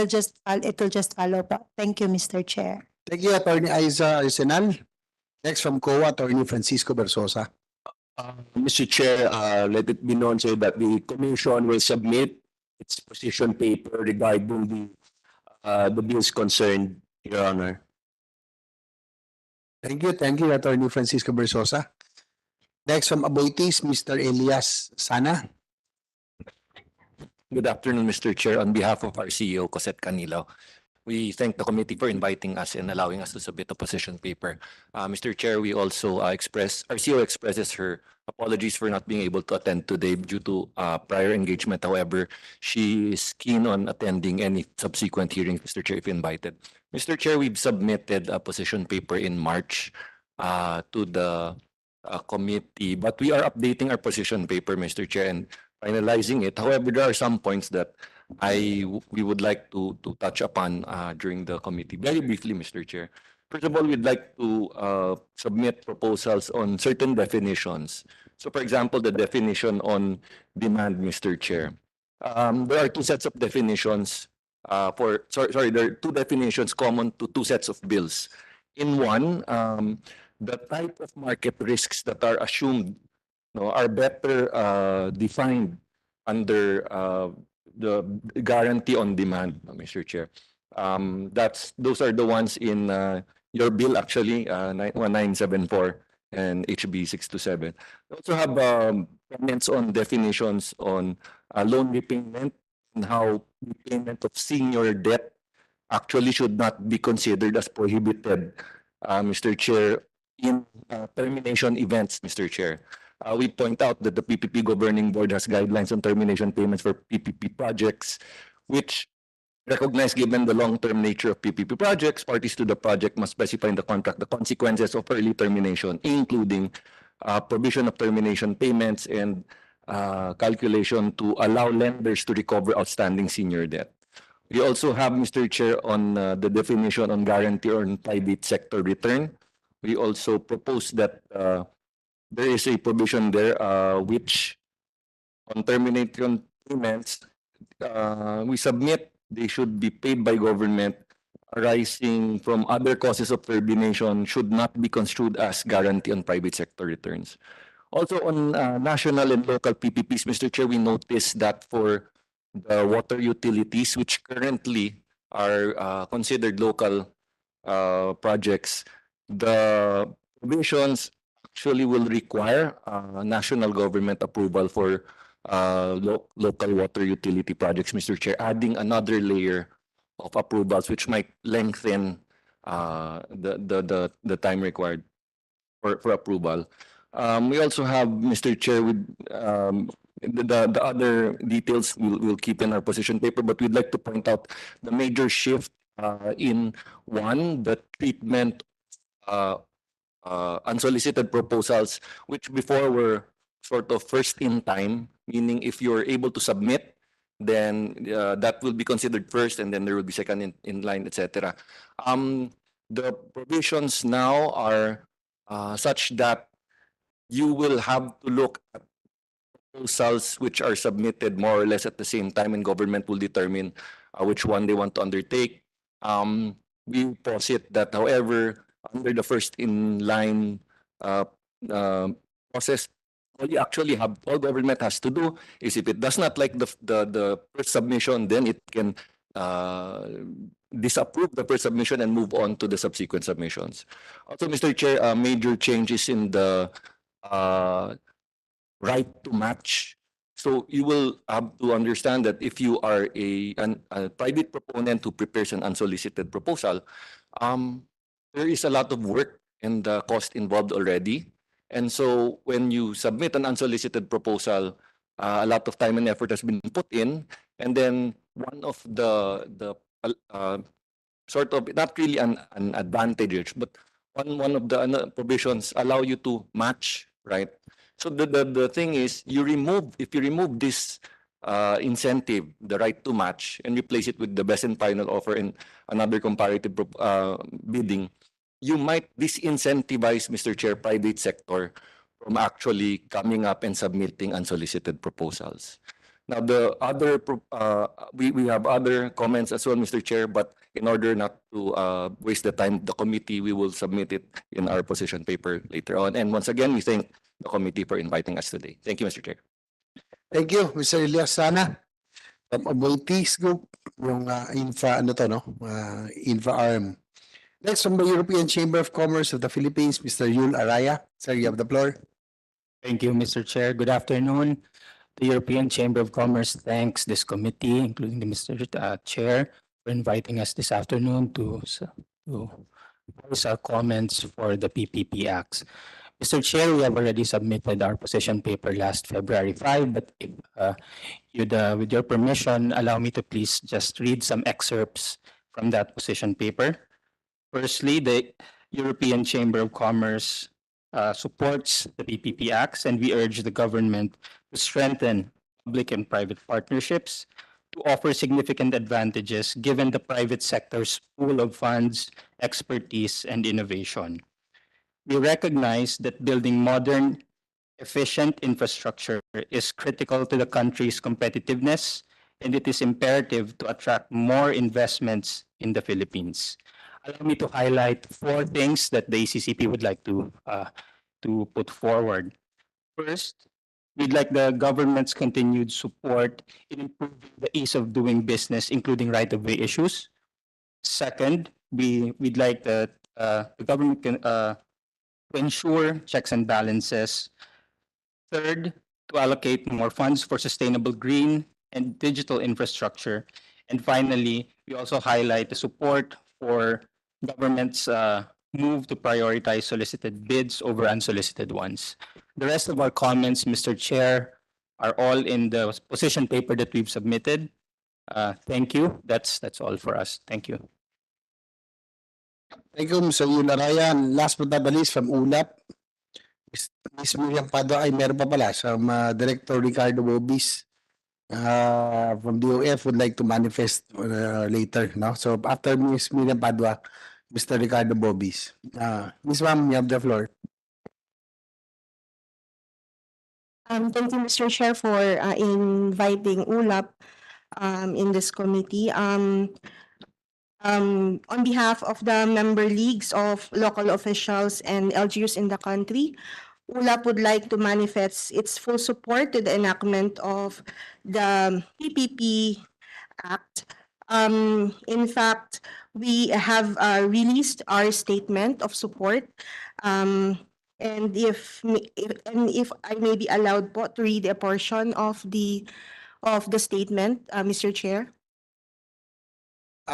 will just follow po. Thank you, Mr. Chair. Thank you, Attorney Aiza Arsenal. Next from COA, Attorney Francisco Bersosa. Mr. Chair, let it be known, sir, that the commission will submit its position paper regarding the bills concerned, Your Honor. Thank you, Attorney Francisco Bersosa. Next from Aboitiz, Mr. Elias Sana. Good afternoon, Mr. Chair. On behalf of our CEO, Cosette Canilo, we thank the committee for inviting us and allowing us to submit a position paper. Mr. Chair, we also our CEO expresses her apologies for not being able to attend today due to prior engagement. However, she is keen on attending any subsequent hearings, Mr. Chair, if invited. Mr. Chair, we've submitted a position paper in March to the committee, but we are updating our position paper, Mr. Chair, and finalizing it. However, there are some points that we would like to touch upon during the committee. Very briefly, Mr. Chair. First of all, we'd like to submit proposals on certain definitions. So, for example, the definition on demand, Mr. Chair. There are 2 sets of definitions there are 2 definitions common to 2 sets of bills. In one, the type of market risks that are assumed are better defined under the guarantee on demand, Mr. Chair. Those are the ones in your bill, actually, 1974 and HB 627. We also have comments on definitions on loan repayment and how repayment of senior debt actually should not be considered as prohibited, Mr. Chair, in termination events, Mr. Chair. We point out that the PPP Governing Board has guidelines on termination payments for PPP projects, which recognize, given the long-term nature of PPP projects, parties to the project must specify in the contract the consequences of early termination, including provision of termination payments and calculation to allow lenders to recover outstanding senior debt. We also have, Mr. Chair, on the definition on guarantee on private sector return. We also propose that there is a provision there which on termination payments, we submit they should be paid by government arising from other causes of termination should not be construed as guarantee on private sector returns. Also on national and local PPPs, Mr. Chair, we noticed that for the water utilities, which currently are considered local projects, the provisions actually will require national government approval for local water utility projects, Mr. Chair, adding another layer of approvals which might lengthen the time required for approval. We also have, Mr. Chair, with the other details we'll keep in our position paper, but we'd like to point out the major shift in one, the treatment uh, unsolicited proposals, which before were sort of first in time, meaning if you're able to submit, then that will be considered first, and then there will be second in line, etc. The provisions now are such that you will have to look at proposals which are submitted more or less at the same time, and government will determine which one they want to undertake. We posit that, however, under the first in line uh, uh, process, all government has to do is, if it does not like the first submission, then it can disapprove the first submission and move on to the subsequent submissions. Also, Mr. Chair, major changes in the right to match. So you will have to understand that if you are a private proponent who prepares an unsolicited proposal, there is a lot of work and cost involved already. And so when you submit an unsolicited proposal, a lot of time and effort has been put in. And then one of the sort of, not really an advantage, but one of the provisions allow you to match, right? So the thing is, if you remove this incentive, the right to match, and replace it with the best and final offer and another comparative bidding, you might disincentivize, Mr. Chair, private sector from actually coming up and submitting unsolicited proposals. Now, we have other comments as well, Mr. Chair, but in order not to waste the time of the committee, we will submit it in our position paper later on. And once again, we thank the committee for inviting us today. Thank you, Mr. Chair. Thank you, Mr. Elias Sana. From Aboitiz Group, yung infra, infra arm. Next, from the European Chamber of Commerce of the Philippines, Mr. Yul Araya. Sir, you have the floor. Thank you, Mr. Chair. Good afternoon. The European Chamber of Commerce thanks this committee, including the Mr. Chair, for inviting us this afternoon to voice our comments for the PPP Acts. Mr. Chair, we have already submitted our position paper last February 5, but if, with your permission, allow me to please just read some excerpts from that position paper. Firstly, the European Chamber of Commerce supports the PPP Acts, and we urge the government to strengthen public and private partnerships to offer significant advantages given the private sector's pool of funds, expertise, and innovation. We recognize that building modern, efficient infrastructure is critical to the country's competitiveness, and it is imperative to attract more investments in the Philippines. Allow me to highlight 4 things that the ACCP would like to put forward. First, we'd like the government's continued support in improving the ease of doing business, including right-of-way issues. Second, we'd like the government to ensure checks and balances. Third, to allocate more funds for sustainable green and digital infrastructure. And finally, we also highlight the support for government's move to prioritize solicited bids over unsolicited ones. The rest of our comments, Mr. Chair, are all in the position paper that we've submitted. Thank you. That's all for us. Thank you. Thank you, Mr. Yul Araya. And last but not the least, from ULAP, Ms. Miriam Padua, ay meron pa pala, from Director Ricardo Bobis from DOF would like to manifest later. No? So after Ms. Miriam Padua, Mr. Ricardo Bobis. Ms. Ma'am, you have the floor. Thank you, Mr. Chair, for inviting ULAP in this committee. On behalf of the member leagues of local officials and LGUs in the country, ULAP would like to manifest its full support to the enactment of the PPP Act. In fact, we have released our statement of support. And if I may be allowed po to read a portion of the statement, Mr. Chair.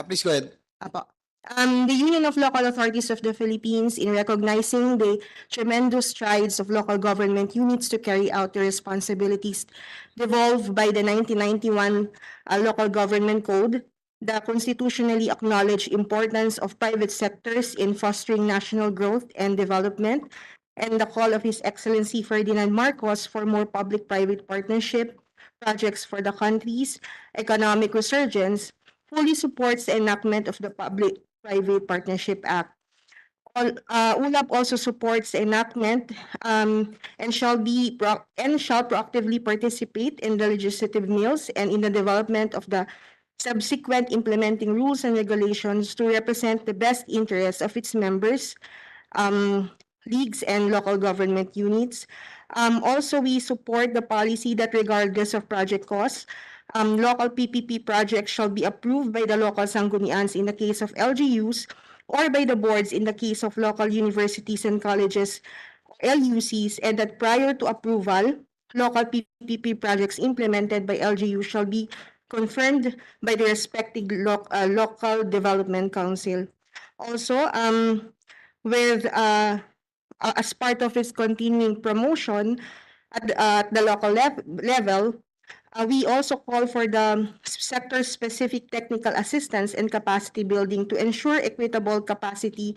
Please go ahead. Apo. The Union of Local Authorities of the Philippines, in recognizing the tremendous strides of local government units to carry out the responsibilities devolved by the 1991 Local Government Code, the constitutionally acknowledged importance of private sectors in fostering national growth and development, and the call of His Excellency Ferdinand Marcos for more public-private partnership projects for the country's economic resurgence, fully supports the enactment of the Public-Private Partnership Act. ULAP also supports the enactment and shall proactively participate in the legislative meals and in the development of the subsequent implementing rules and regulations to represent the best interests of its members, leagues, and local government units. Also, we support the policy that regardless of project costs, local PPP projects shall be approved by the local sanggunians in the case of LGUs or by the boards in the case of local universities and colleges, LUCs, and that prior to approval, local PPP projects implemented by LGU shall be confirmed by the respective local development council. Also, with as part of its continuing promotion at the local level, we also call for the sector-specific technical assistance and capacity building to ensure equitable capacity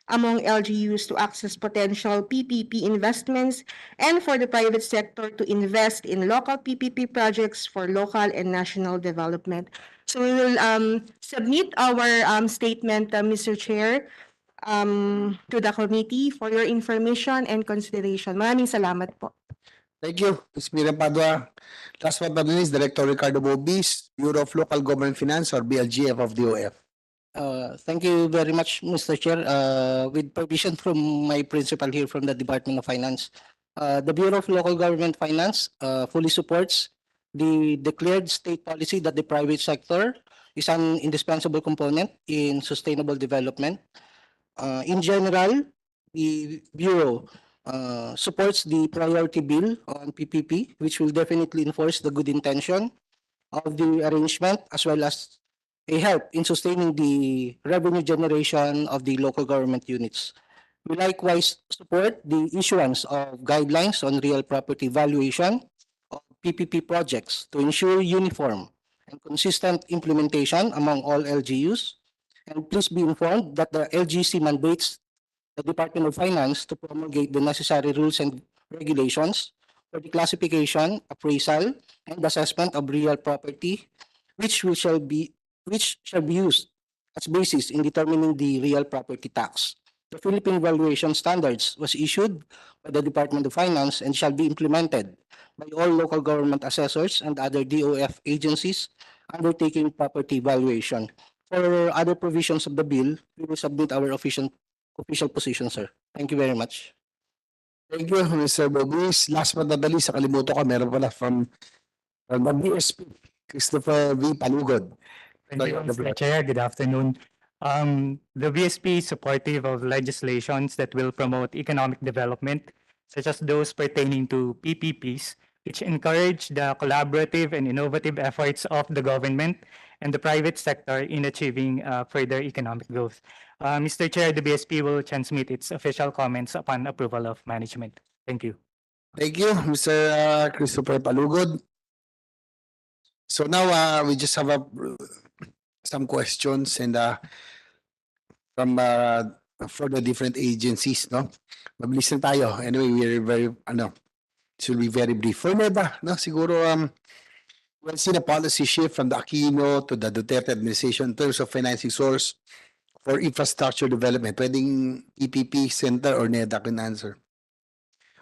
among LGUs to access potential PPP investments and for the private sector to invest in local PPP projects for local and national development. So we will submit our statement, Mr. Chair, to the committee for your information and consideration. Maraming salamat po. Thank you, Ms. Miriam Padua. Last but not least, Director Ricardo Bobis, Bureau of Local Government Finance or BLGF of DOF. Thank you very much, Mr. Chair. With permission from my principal here from the Department of Finance, the Bureau of Local Government Finance fully supports the declared state policy that the private sector is an indispensable component in sustainable development. In general, the Bureau supports the priority bill on PPP, which will definitely enforce the good intention of the arrangement as well as a help in sustaining the revenue generation of the local government units. We likewise support the issuance of guidelines on real property valuation of PPP projects to ensure uniform and consistent implementation among all LGUs. And please be informed that the LGC mandates the Department of Finance to promulgate the necessary rules and regulations for the classification, appraisal, and assessment of real property, which shall be used as basis in determining the real property tax. The Philippine Valuation Standards was issued by the Department of Finance and shall be implemented by all local government assessors and other DOF agencies undertaking property valuation. For other provisions of the bill, we will submit our official position, sir. Thank you very much. Thank you, Mr. Bobis. Last but not the least, nakalimutan ko, meron pala from the BSP, Christopher V. Palugod. Thank you, Mr. Chair. Good afternoon. The BSP is supportive of legislations that will promote economic development, such as those pertaining to PPPs, which encourage the collaborative and innovative efforts of the government and the private sector in achieving further economic growth. Mr. Chair, the BSP will transmit its official comments upon approval of management. Thank you. Thank you, Mr. Christopher Palugod. So now we just have some questions and from for the different agencies, no? Mabilis lang tayo. Anyway, we're very it will be very brief. For Neva, no, siguro we'll see the policy shift from the Aquino to the Duterte administration in terms of financing source for infrastructure development. Pwedeng PPP center or NEDA can answer.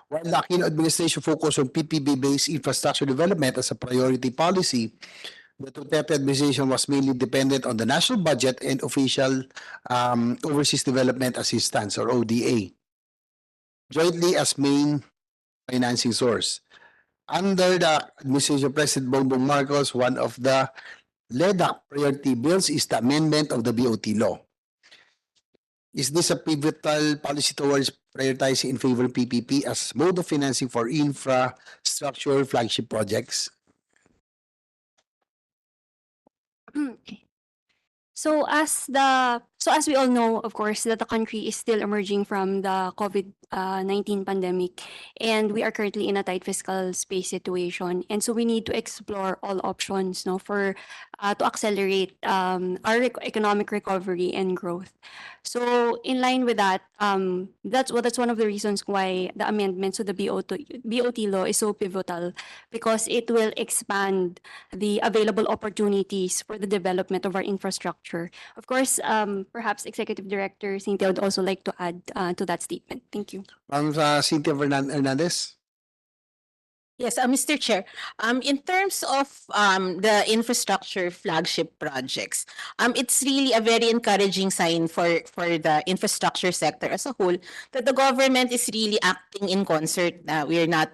While the Aquino administration focused on PPP-based infrastructure development as a priority policy, the Duterte administration was mainly dependent on the national budget and official overseas development assistance or ODA, jointly as main financing source. Under the administration of President Bongbong Marcos, one of the LEDAC priority bills is the amendment of the BOT law. Is this a pivotal policy towards prioritizing in favor of PPP as mode of financing for infrastructure flagship projects? So as the So as we all know, of course, that the country is still emerging from the COVID-19 pandemic, and we are currently in a tight fiscal space situation. And so we need to explore all options, no, for to accelerate our economic recovery and growth. So in line with that, that's one of the reasons why the amendments to the BOT law is so pivotal, because it will expand the available opportunities for the development of our infrastructure. Of course, perhaps Executive Director Cynthia would also like to add to that statement. Thank you. Cynthia Hernandez. Yes, Mr. Chair. In terms of the infrastructure flagship projects, it's really a very encouraging sign for the infrastructure sector as a whole that the government is really acting in concert. We're not,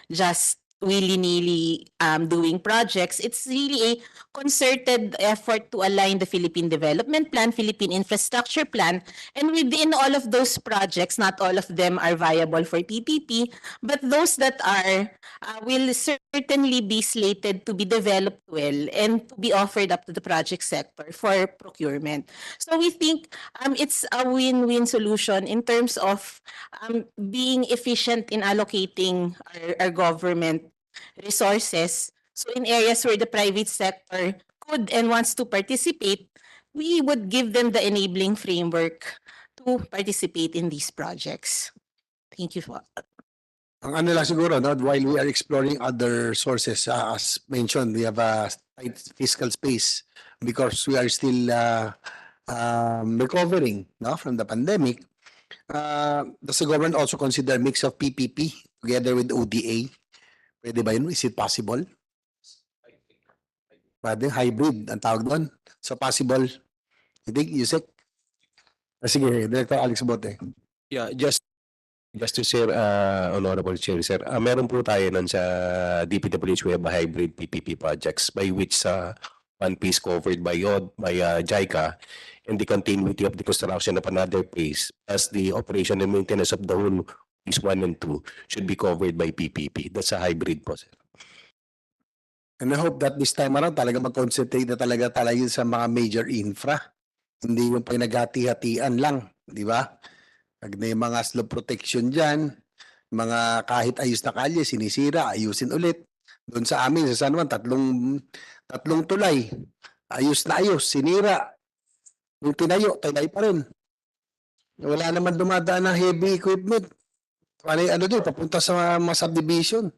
just willy-nilly doing projects. It's really a concerted effort to align the Philippine Development Plan, Philippine Infrastructure Plan, and within all of those projects, not all of them are viable for PPP, but those that are will certainly be slated to be developed well and to be offered up to the project sector for procurement. So we think it's a win-win solution in terms of being efficient in allocating our government resources. So in areas where the private sector could and wants to participate, we would give them the enabling framework to participate in these projects. Thank you. Ang ano lang siguro, no, while we are exploring other sources, as mentioned, we have a tight fiscal space because we are still recovering, no, from the pandemic. Does the government also consider mix of PPP together with ODA? Pwede ba yun? Is it possible? Pwede, hybrid ang tawag doon. So possible, you think, Yusek? Sige, Director Alex Bote. Yeah, just to share, Honorable Chair, sir, meron po tayo nun sa DPWH, we have a hybrid PPP projects by which one piece covered by JICA and the continuity of the construction of another piece as the operation and maintenance of the whole phase 1 and 2 should be covered by PPP. That's a hybrid po, sir. And I hope that this time around talaga mag-concentrate na talaga sa mga major infra. Hindi yung pinaghati-hatian lang, di ba? Pag may mga slope protection dyan, mga kahit ayos na kalye, sinisira, ayusin ulit. Doon sa amin, sa San Juan, tatlong tulay. Ayos na ayos, sinira. Yung tinayo, tulay pa rin. Wala naman dumadaan ng heavy equipment. Ano doon, papunta sa mga subdivision.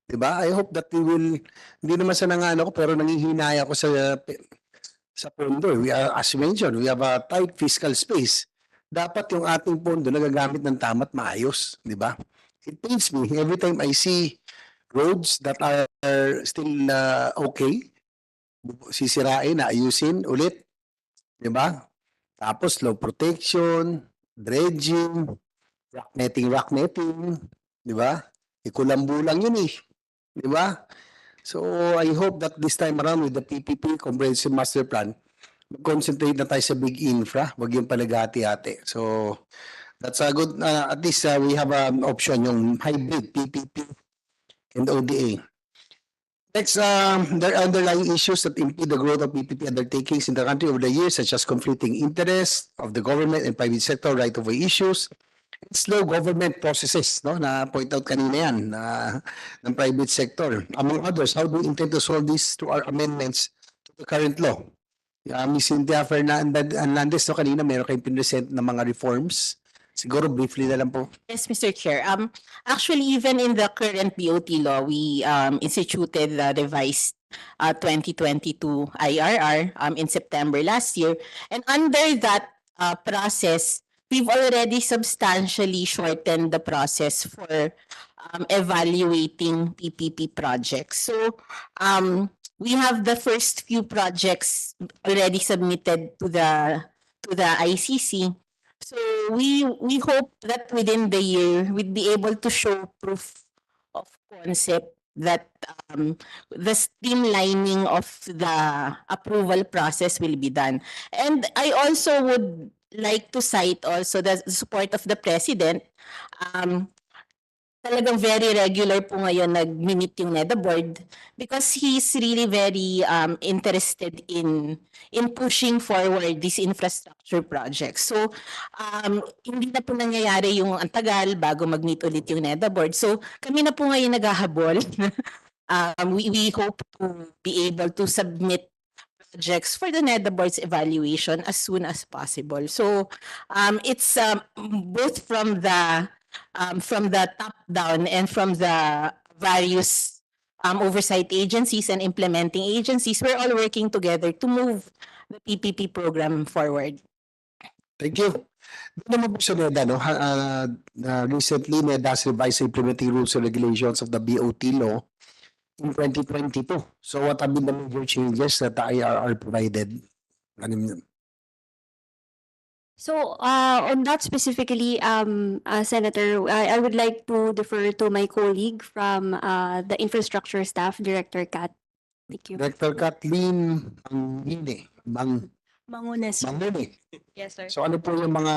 Diba? I hope that we will, hindi naman sa nangano ko, pero nangihinaya ko sa pondo. We are, as mentioned, we have a tight fiscal space. Dapat yung ating pondo nagagamit ng tama't maayos. Diba? It pains me every time I see roads that are still okay, sisirain, ayusin ulit. Diba? Tapos low protection, dredging, rock netting, diba? Ikulambu lang yun eh. Diba? So I hope that this time around with the PPP, Comprehensive Master Plan, concentrate na tayo sa big infra, wag yung palagati-hati. So that's a good, at least we have an option, yung hybrid PPP and ODA. Next, there are underlying issues that impede the growth of PPP undertakings in the country over the years, such as conflicting interests of the government and private sector right-of-way issues, and slow government processes, no? Na point out kanina yan, ng private sector. Among others, how do we intend to solve this through our amendments to the current law? Ms. Cynthia Hernandez, no, kanina meron kayong pinresent na mga reforms. Siguro briefly na lang po. Yes, Mr. Chair. Actually, even in the current BOT law, we instituted the revised 2022 IRR in September last year. And under that process, we've already substantially shortened the process for evaluating PPP projects. So we have the first few projects already submitted to the ICC. So we hope that within the year we'd be able to show proof of concept that the streamlining of the approval process will be done. And I also would like to cite also the support of the President talagang very regular po ngayon nag-meet yung NEDA board because he's really very interested in pushing forward these infrastructure projects. So hindi na po nangyayari yung ang tagal bago mag-meet ulit yung NEDA board. So kami na po ngayon naghahabol. We hope to be able to submit projects for the NEDA board's evaluation as soon as possible. So it's both from the top down and from the various oversight agencies and implementing agencies, we're all working together to move the PPP program forward. Thank you. Doon naman po sa NEDA, no? Recently, NEDA has revised the implementing rules and regulations of the BOT law in 2022. So what have been the major changes that the IRR provided? So, on that specifically, Senator, I would like to defer to my colleague from the infrastructure staff, Director Kat. Thank you. Director Kathleen Mangunes. Mangune. Yes, sir. So ano po yung mga,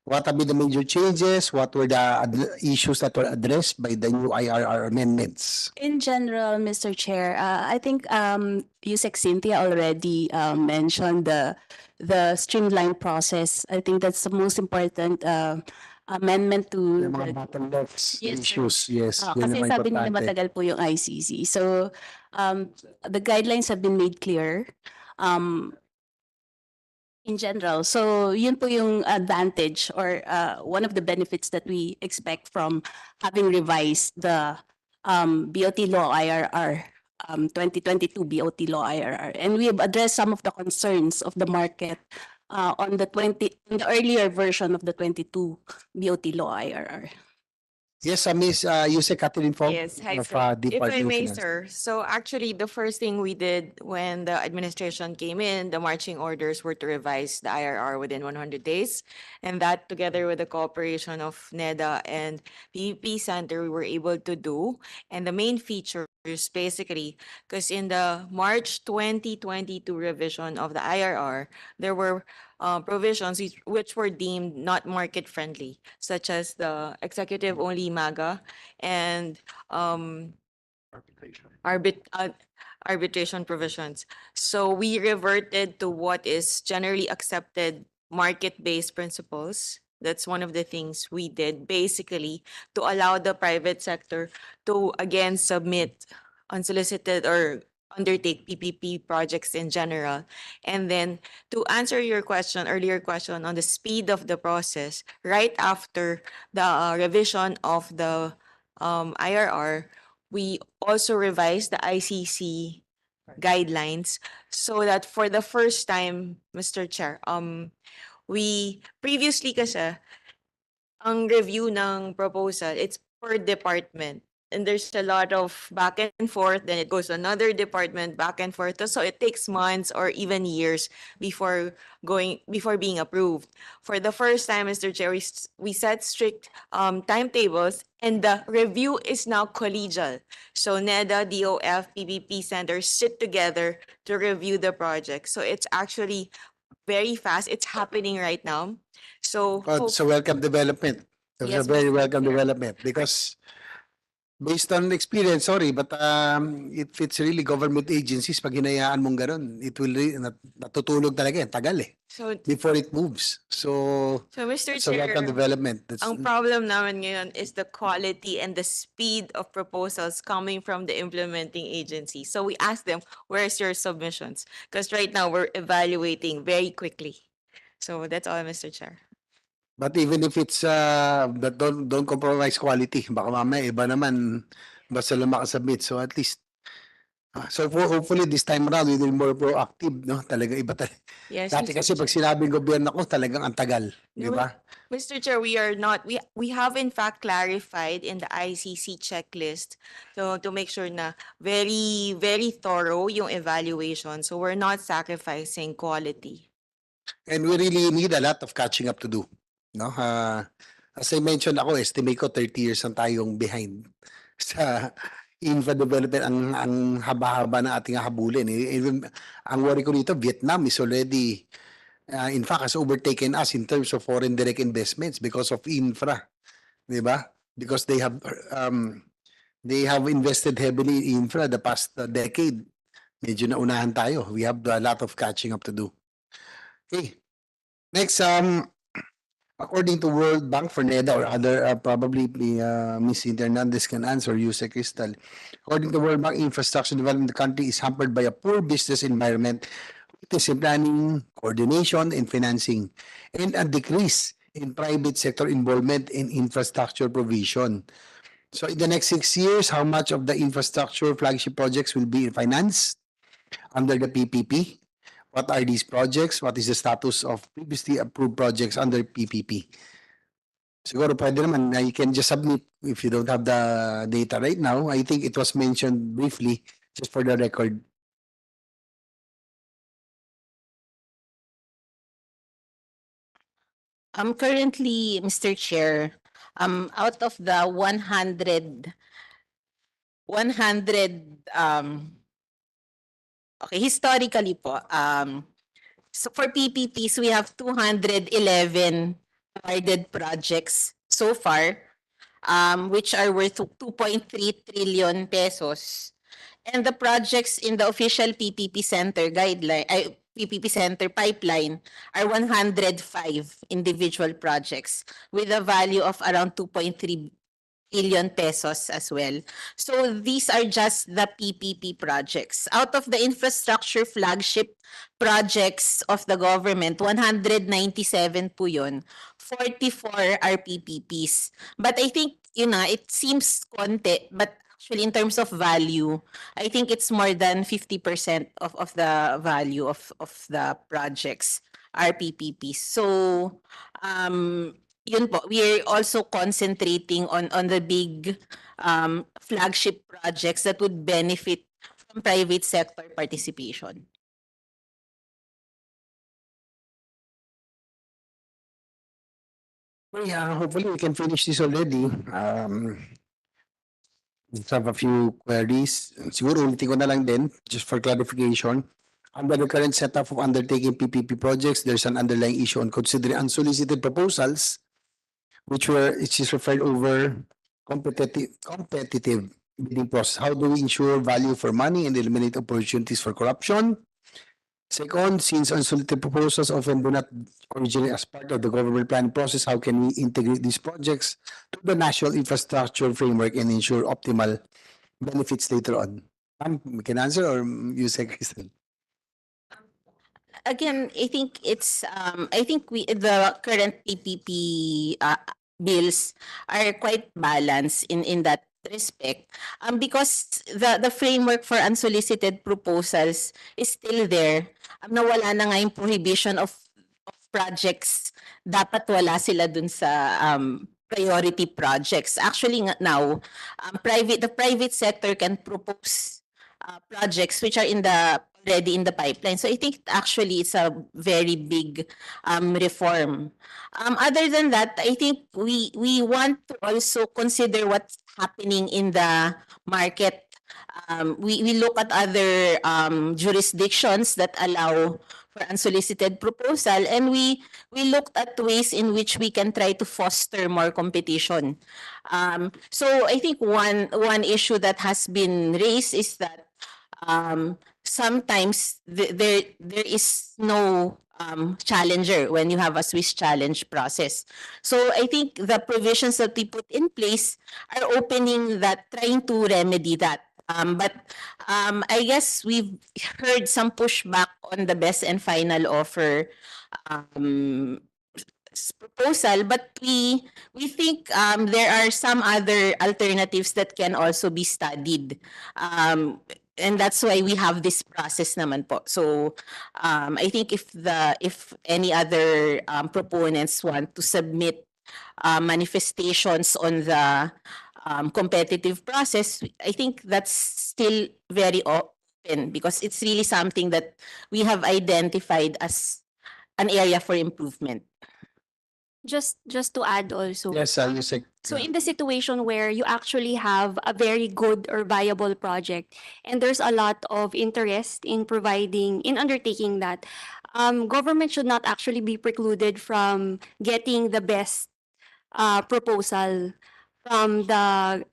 what have been the major changes? What were the issues that were addressed by the new IRR amendments? In general, Mr. Chair, I think Yusek Cynthia already mentioned the streamlined process. I think that's the most important amendment to Yung mga bottlenecks, Yes, sir. issues, yes. yun kasi ang sabi nila importante. matagal po yung ICC. So the guidelines have been made clear. In general. So yun po yung advantage or one of the benefits that we expect from having revised the BOT law IRR 2022 BOT law IRR. And we have addressed some of the concerns of the market on the earlier version of the 22 BOT law IRR. Yes, Miss Yusek Kathleen Fong Yes, hi, of sir. If I Department of may, Finance. sir. So actually, the first thing we did when the administration came in, the marching orders were to revise the IRR within 100 days. And that together with the cooperation of NEDA and PPP Center, we were able to do. And the main feature is basically, because in the March 2022 revision of the IRR, there were provisions which were deemed not market friendly, such as the executive only MAGA and arbitration provisions. So we reverted to what is generally accepted market-based principles. That's one of the things we did basically to allow the private sector to again submit unsolicited or undertake PPP projects in general. And then to answer your question, earlier question on the speed of the process, right after the revision of the IRR, we also revised the ICC guidelines so that for the first time, Mr. Chair, we previously kasi ang review ng proposal, it's per department. And there's a lot of back and forth, then it goes to another department, back and forth. So it takes months or even years before being approved. For the first time, Mr. Chair, we set strict timetables and the review is now collegial. So NEDA, DOF, PPP centers sit together to review the project. So it's actually very fast. It's happening right now. So It's a welcome development. It's a Yes, very Mr. welcome Chair. development because based on experience, sorry, but if it's really government agencies, pag hinayaan mong ganun, it will natutulog talaga yan, tagal eh, So before it moves. So Mr. it's a welcome Chair, development. That's, ang problem naman ngayon is the quality and the speed of proposals coming from the implementing agency. So we asked them, where's your submissions? Because right now we're evaluating very quickly. So that's all, Mr. Chair. but even if it's that don't compromise quality, baka mamaya iba naman basta lang makasubmit. So at least hopefully this time around we will be more proactive, no? Talaga iba talaga. Yes, Dati Mr. kasi pag Chair. sinabing gobyerno ko, talagang ang tagal, di No, ba? Mr. Chair, we are not, we have in fact clarified in the ICC checklist to make sure na very, very thorough yung evaluation. So we're not sacrificing quality. And we really need a lot of catching up to do, no? As I mentioned, ako estimate ko 30 years ang tayong behind sa infra development. Ang haba-haba ng ating habulin. Even ang worry ko dito, Vietnam is already in fact has overtaken us in terms of foreign direct investments because of infra, di ba? because they have invested heavily in infra the past decade. Medyo naunahan tayo. We have a lot of catching up to do. Okay. Next, according to World Bank for NEDA or other, probably Ms. Hernandez can answer, Yusek Crystal. According to World Bank, infrastructure development in the country is hampered by a poor business environment, weakness in planning, coordination, and financing, and a decrease in private sector involvement in infrastructure provision. So in the next 6 years, how much of the infrastructure flagship projects will be financed under the PPP? What are these projects? What is the status of previously approved projects under PPP? Siguro pwede naman, you can just submit if you don't have the data right now. I think it was mentioned briefly, just for the record. Currently, Mr. Chair, out of the 100, okay, historically po, so for PPPs, we have 211 awarded projects so far, which are worth 2.3 trillion pesos. And the projects in the official PPP Center guideline, PPP Center pipeline are 105 individual projects with a value of around 2.3 billion pesos as well. So these are just the PPP projects. Out of the infrastructure flagship projects of the government, 197 po yun. 44 are PPPs. But I think, it seems konti, but actually in terms of value, I think it's more than 50% of the value of the projects are PPPs. So, yun po, we are also concentrating on the big flagship projects that would benefit from private sector participation. Yeah, hopefully we can finish this already. Just have a few queries. Siguro ulitin ko na lang din, just for clarification. Under the current setup of undertaking PPP projects, there's an underlying issue on considering unsolicited proposals, which is referred over competitive bidding process. How do we ensure value for money and eliminate opportunities for corruption? Second, since unsolicited proposals often do not originate as part of the government planning process, how can we integrate these projects to the national infrastructure framework and ensure optimal benefits later on? Ma'am, we can answer or you say, Kristen? Again, I think the current PPP bills are quite balanced in that respect. Because the framework for unsolicited proposals is still there. Nawala na nga yung prohibition of projects. Dapat wala sila dun sa priority projects. Actually now, the private sector can propose projects which are already in the pipeline. So I think actually it's a very big reform. Other than that, I think we want to also consider what's happening in the market. We look at other jurisdictions that allow for unsolicited proposal, and we looked at ways in which we can try to foster more competition. So I think one issue that has been raised is that sometimes there is no challenger when you have a Swiss challenge process. So I think the provisions that we put in place are opening that, trying to remedy that. But I guess we've heard some pushback on the best and final offer proposal, but we think there are some other alternatives that can also be studied. And that's why we have this process naman po. So I think if any other proponents want to submit manifestations on the competitive process, I think that's still very open because it's really something that we have identified as an area for improvement. Just to add also. Yes, you say. So in the situation where you actually have a very good or viable project and there's a lot of interest in undertaking that, government should not actually be precluded from getting the best proposal from the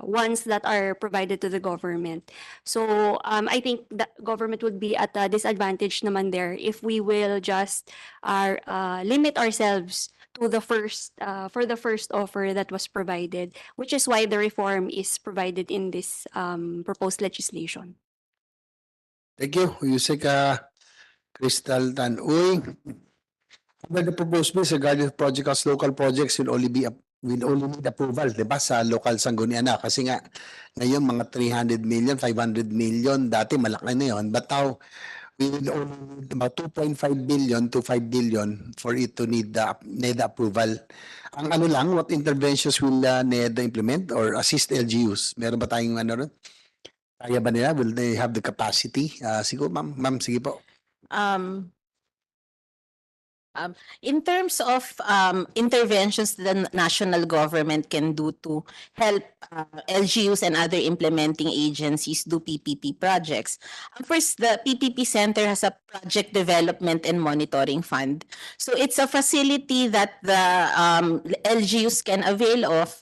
ones that are provided to the government. So I think the government would be at a disadvantage naman there if we will just limit ourselves to the first for the first offer that was provided, which is why the reform is provided in this proposed legislation. Thank you, Yusek Crystal Tan. Uy, under the proposed bills regarding project as local projects will only need approval, di ba, sa local sanggunian na. Kasi nga, ngayon mga 300 million, 500 million, dati malaki na yun. But now, we will only need about 2.5 billion to 5 billion for it to need the NEDA approval. Ang ano lang, what interventions will NEDA implement or assist LGUs? Meron ba tayong ano ron? Kaya ba nila? Will they have the capacity? Siguro, ma'am, sige po. In terms of interventions the national government can do to help LGUs and other implementing agencies do PPP projects. First, the PPP Center has a project development and monitoring fund. So it's a facility that the LGUs can avail of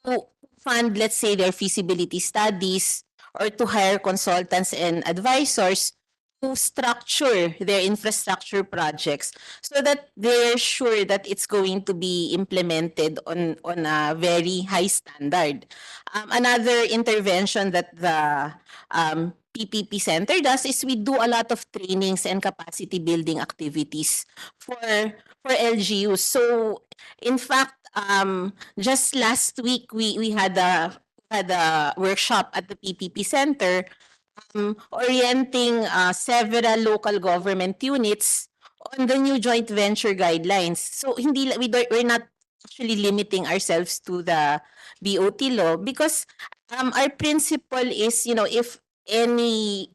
to fund, let's say, their feasibility studies or to hire consultants and advisors to structure their infrastructure projects so that they're sure that it's going to be implemented on a very high standard. Another intervention that the PPP Center does is we do a lot of trainings and capacity building activities for LGUs. So in fact, just last week we had a workshop at the PPP Center orienting several local government units on the new joint venture guidelines. So we're not actually limiting ourselves to the BOT law because our principle is, if any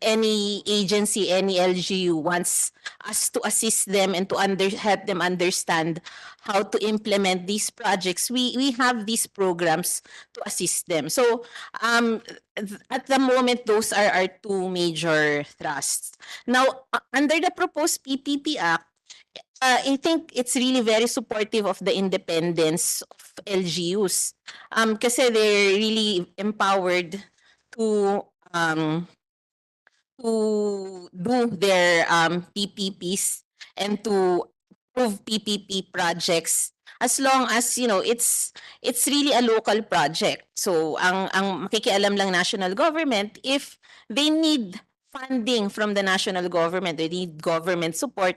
agency, any LGU wants us to assist them and to help them understand how to implement these projects, we have these programs to assist them. So at the moment, those are our two major thrusts. Now, under the proposed PPP Act, I think it's really very supportive of the independence of LGUs. Kasi they're really empowered to do their PPPs and to approve PPP projects as long as it's really a local project. So ang makikialam lang national government if they need funding from the national government, they need government support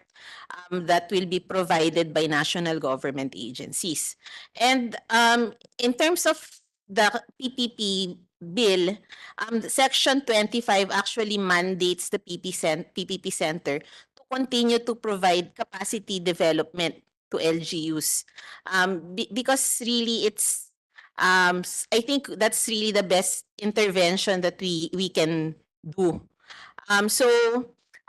that will be provided by national government agencies. And in terms of the PPP bill, Section 25 actually mandates the PPP Center to continue to provide capacity development to LGUs. Because really it's, I think that's really the best intervention that we can do. So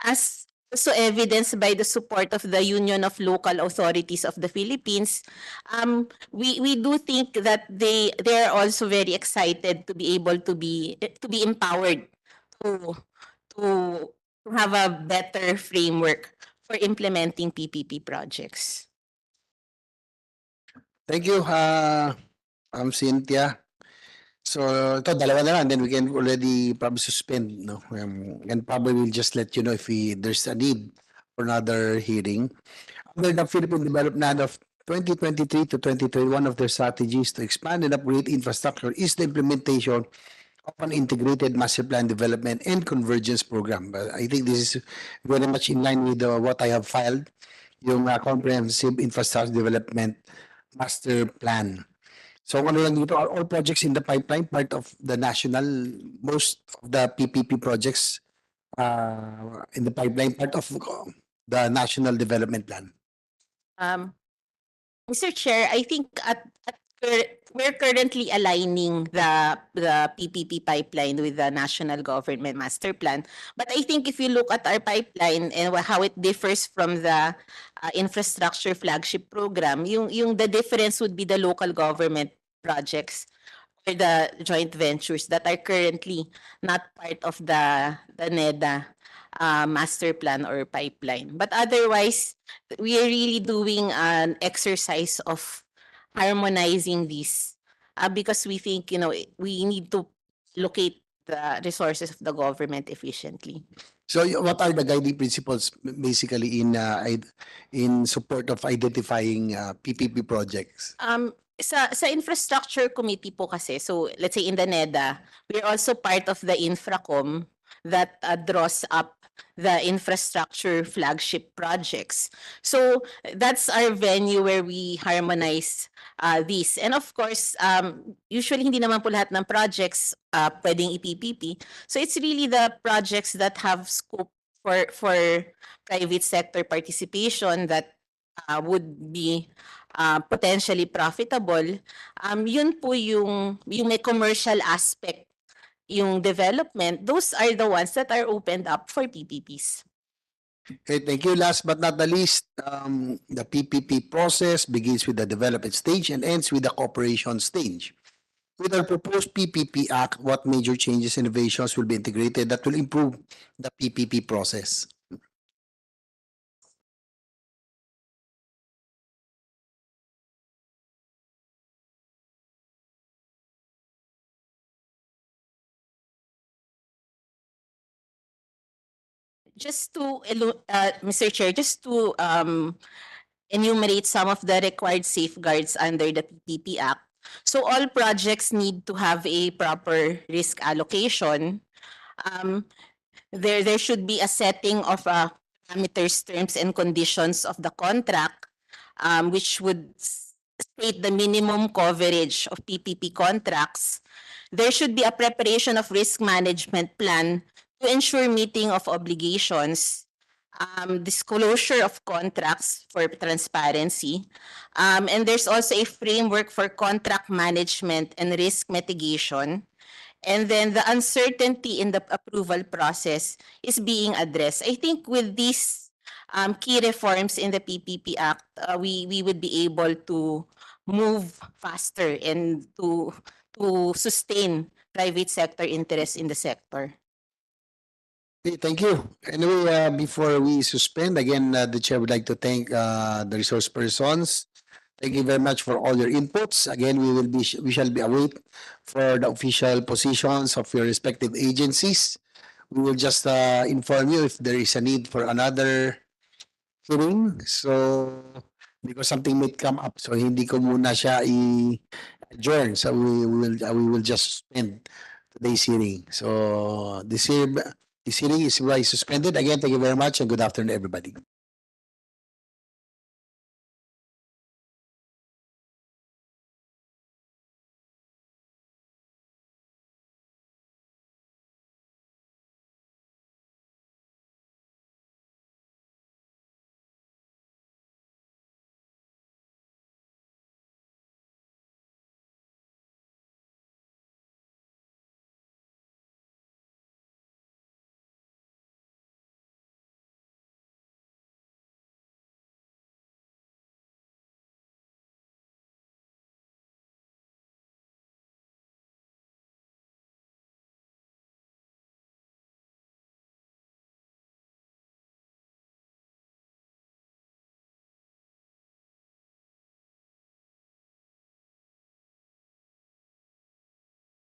as also evidenced by the support of the Union of Local Authorities of the Philippines, we do think that they're also very excited to be able to be empowered to have a better framework for implementing PPP projects. Thank you, Cynthia. So, ito, dalawa na lang, then we can already probably suspend, no? And probably we'll just let you know if there's a need for another hearing. Under the Philippine Development of 2023 to 2031, one of their strategies to expand and upgrade infrastructure is the implementation of an integrated master plan development and convergence program. But I think this is very much in line with what I have filed, yung comprehensive infrastructure development master plan. So ano lang dito, are all projects in the pipeline part of the national, most of the PPP projects in the pipeline part of the national development plan? Mr. Chair, I think we're currently aligning the PPP pipeline with the national government master plan. But I think if you look at our pipeline and how it differs from the infrastructure flagship program, yung the difference would be the local government projects or the joint ventures that are currently not part of the NEDA master plan or pipeline. But otherwise, we are really doing an exercise of harmonizing these because we think, we need to locate the resources of the government efficiently. So what are the guiding principles basically in support of identifying PPP projects? Sa infrastructure committee po kasi, so let's say in the NEDA, we're also part of the infracom that draws up the infrastructure flagship projects. So that's our venue where we harmonize these. And of course, usually hindi naman po lahat ng projects pwedeng i-PPP. So it's really the projects that have scope for private sector participation that would be potentially profitable. Yun po yung may commercial aspect, yung development, those are the ones that are opened up for PPPs. Okay, thank you. Last but not the least, the PPP process begins with the development stage and ends with the cooperation stage. With our proposed PPP Act, what major changes and innovations will be integrated that will improve the PPP process? Just to, Mr. Chair, just to enumerate some of the required safeguards under the PPP Act. So all projects need to have a proper risk allocation. There should be a setting of parameters, terms, and conditions of the contract, which would state the minimum coverage of PPP contracts. There should be a preparation of risk management plan to ensure meeting of obligations, disclosure of contracts for transparency, and there's also a framework for contract management and risk mitigation. And then the uncertainty in the approval process is being addressed. I think with these key reforms in the PPP Act, we would be able to move faster and to sustain private sector interest in the sector. Okay, thank you. Anyway, before we suspend, again, the chair would like to thank the resource persons. Thank you very much for all your inputs. Again, we shall be await for the official positions of your respective agencies. We will just inform you if there is a need for another hearing. So, because something may come up, so hindi ko muna siya i-adjourn. So we will just suspend today's hearing. So this hearing is suspended. Again, thank you very much and good afternoon, everybody.